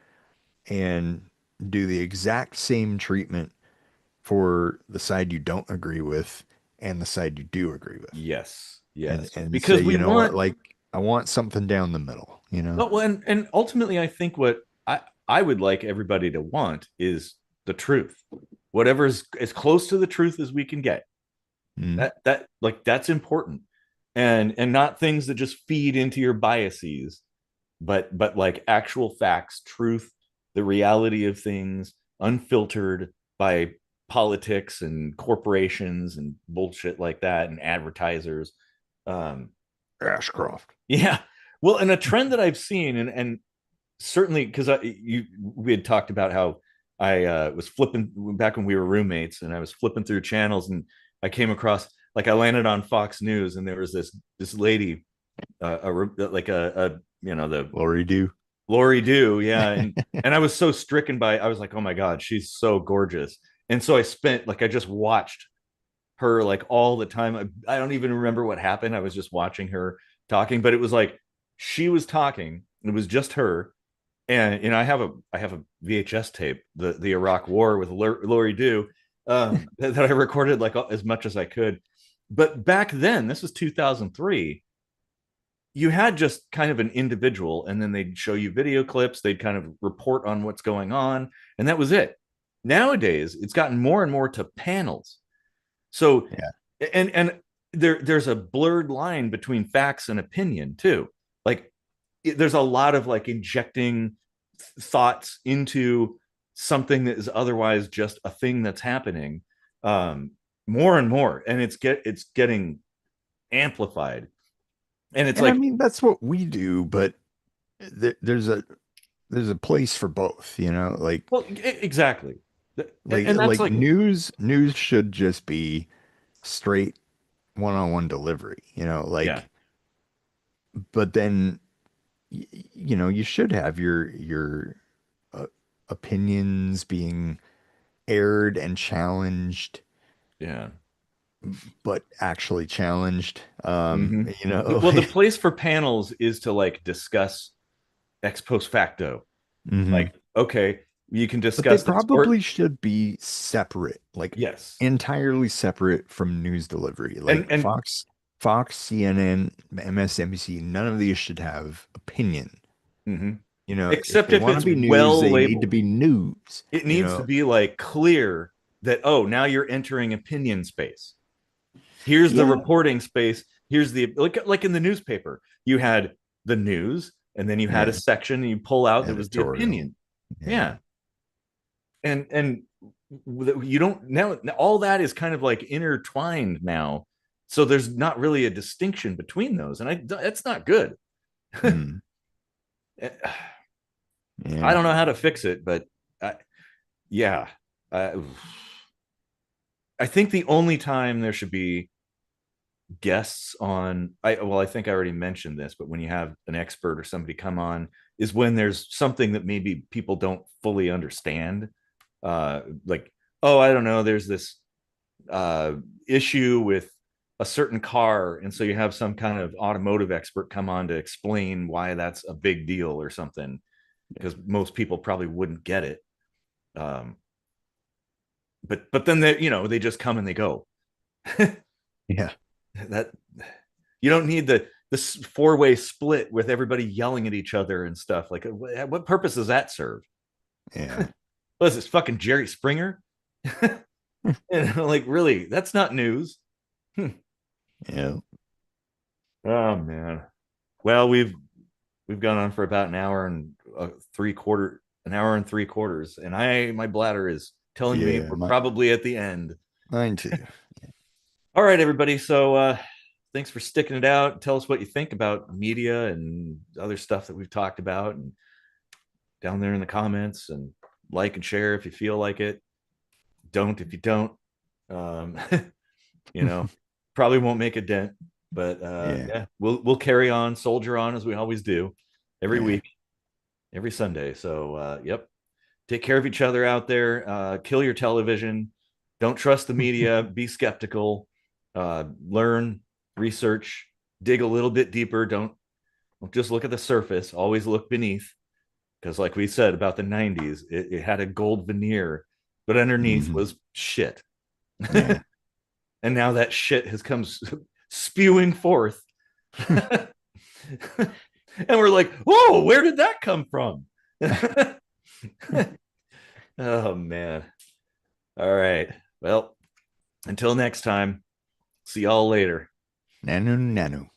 and do the exact same treatment for the side you don't agree with and the side you do agree with. Yes, And yes, and say, because we you know what, want. like I want something down the middle. But when, and ultimately, I think what I would like everybody to want is the truth. whatever is as close to the truth as we can get. Mm. That's important, and not things that just feed into your biases, but like actual facts, truth, the reality of things, unfiltered by politics and corporations and bullshit like that, and advertisers. Um, Ashcroft. yeah, well, and a trend that I've seen, and certainly because we had talked about how I was flipping back when we were roommates, and I was flipping through channels, and I came across, like, I landed on Fox News, and there was this lady, like a the Lori do. Lori Do, yeah, and I was so stricken by, I was like, oh my god, she's so gorgeous, and so I spent, like, I just watched her like all the time. I don't even remember what happened. I was just watching her talking, but it was like she was talking. It was just her, and I have a VHS tape, the Iraq War with Lori Do, that I recorded like as much as I could. But back then, this was 2003. You had just kind of an individual, and then they'd show you video clips. They'd kind of report on what's going on, and that was it. Nowadays, it's gotten more and more to panels. So, Yeah. and there's a blurred line between facts and opinion too. Like, there's a lot of like injecting thoughts into something that is otherwise just a thing that's happening, more and more, and it's getting amplified, and it's And I like, mean, that's what we do, but there's a place for both, like well, exactly, like and that's like like, news should just be straight one-on-one delivery, yeah, but then you should have your uh, opinions being aired and challenged, yeah. but actually challenged. Mm-hmm. Well, the Like, place for panels is to like discuss ex post facto. mhm. Like, okay, you can But they discuss this, or probably should be separate, like yes, entirely separate from news delivery. Like and Fox, CNN, MSNBC, none of these should have opinion. mm-hmm. If Except they if want to it's be news, well they need to labeled. be news, It needs to be like clear that, oh, now you're entering opinion space. Here's the Yeah, reporting space. Here's the, like in the newspaper, you had the news, and then you had a yeah, section and you pull out that was the editorial. opinion. Yeah. Yeah, and you don't now, all that is kind of like intertwined now, so there's not really a distinction between those, and that's not good. Mm, I yeah. don't know how to fix it, but yeah, uh, I think the only time there should be guests on, I think I already mentioned this, but when you have an expert or somebody come on, is when there's something that maybe people don't fully understand, like, oh, I don't know, there's this uh issue with a certain car, and so you have some kind of automotive expert come on to explain why that's a big deal or something, because most people probably wouldn't get it. um but then they just come and they go. Yeah. That, you don't need this four-way split with everybody yelling at each other and stuff. Like, what purpose does that serve? Yeah. What is this, fucking Jerry Springer? And like, really, that's not news. Yeah. Oh man. Well, we've gone on for about an hour and three quarters, and my bladder is telling me Yeah. we're probably at the end. Mine too. All right, everybody. So thanks for sticking it out. Tell us what you think about media and other stuff that we've talked about, and down there in the comments, and like and share if you feel like it. Don't if you don't. Um, you know, probably won't make a dent, but Yeah. yeah, we'll carry on, soldier on, as we always do, every Yeah. week, every Sunday. So yep, take care of each other out there. Kill your television. Don't trust the media. Be skeptical. Learn, research, dig a little bit deeper. Don't just look at the surface. Always look beneath, because, like we said about the '90s, it had a gold veneer, but underneath Mhm. was shit. Yeah. And now that shit has come spewing forth. And we're like, whoa, where did that come from? Oh man. All right. Well, until next time, see y'all later. Nanu nanu.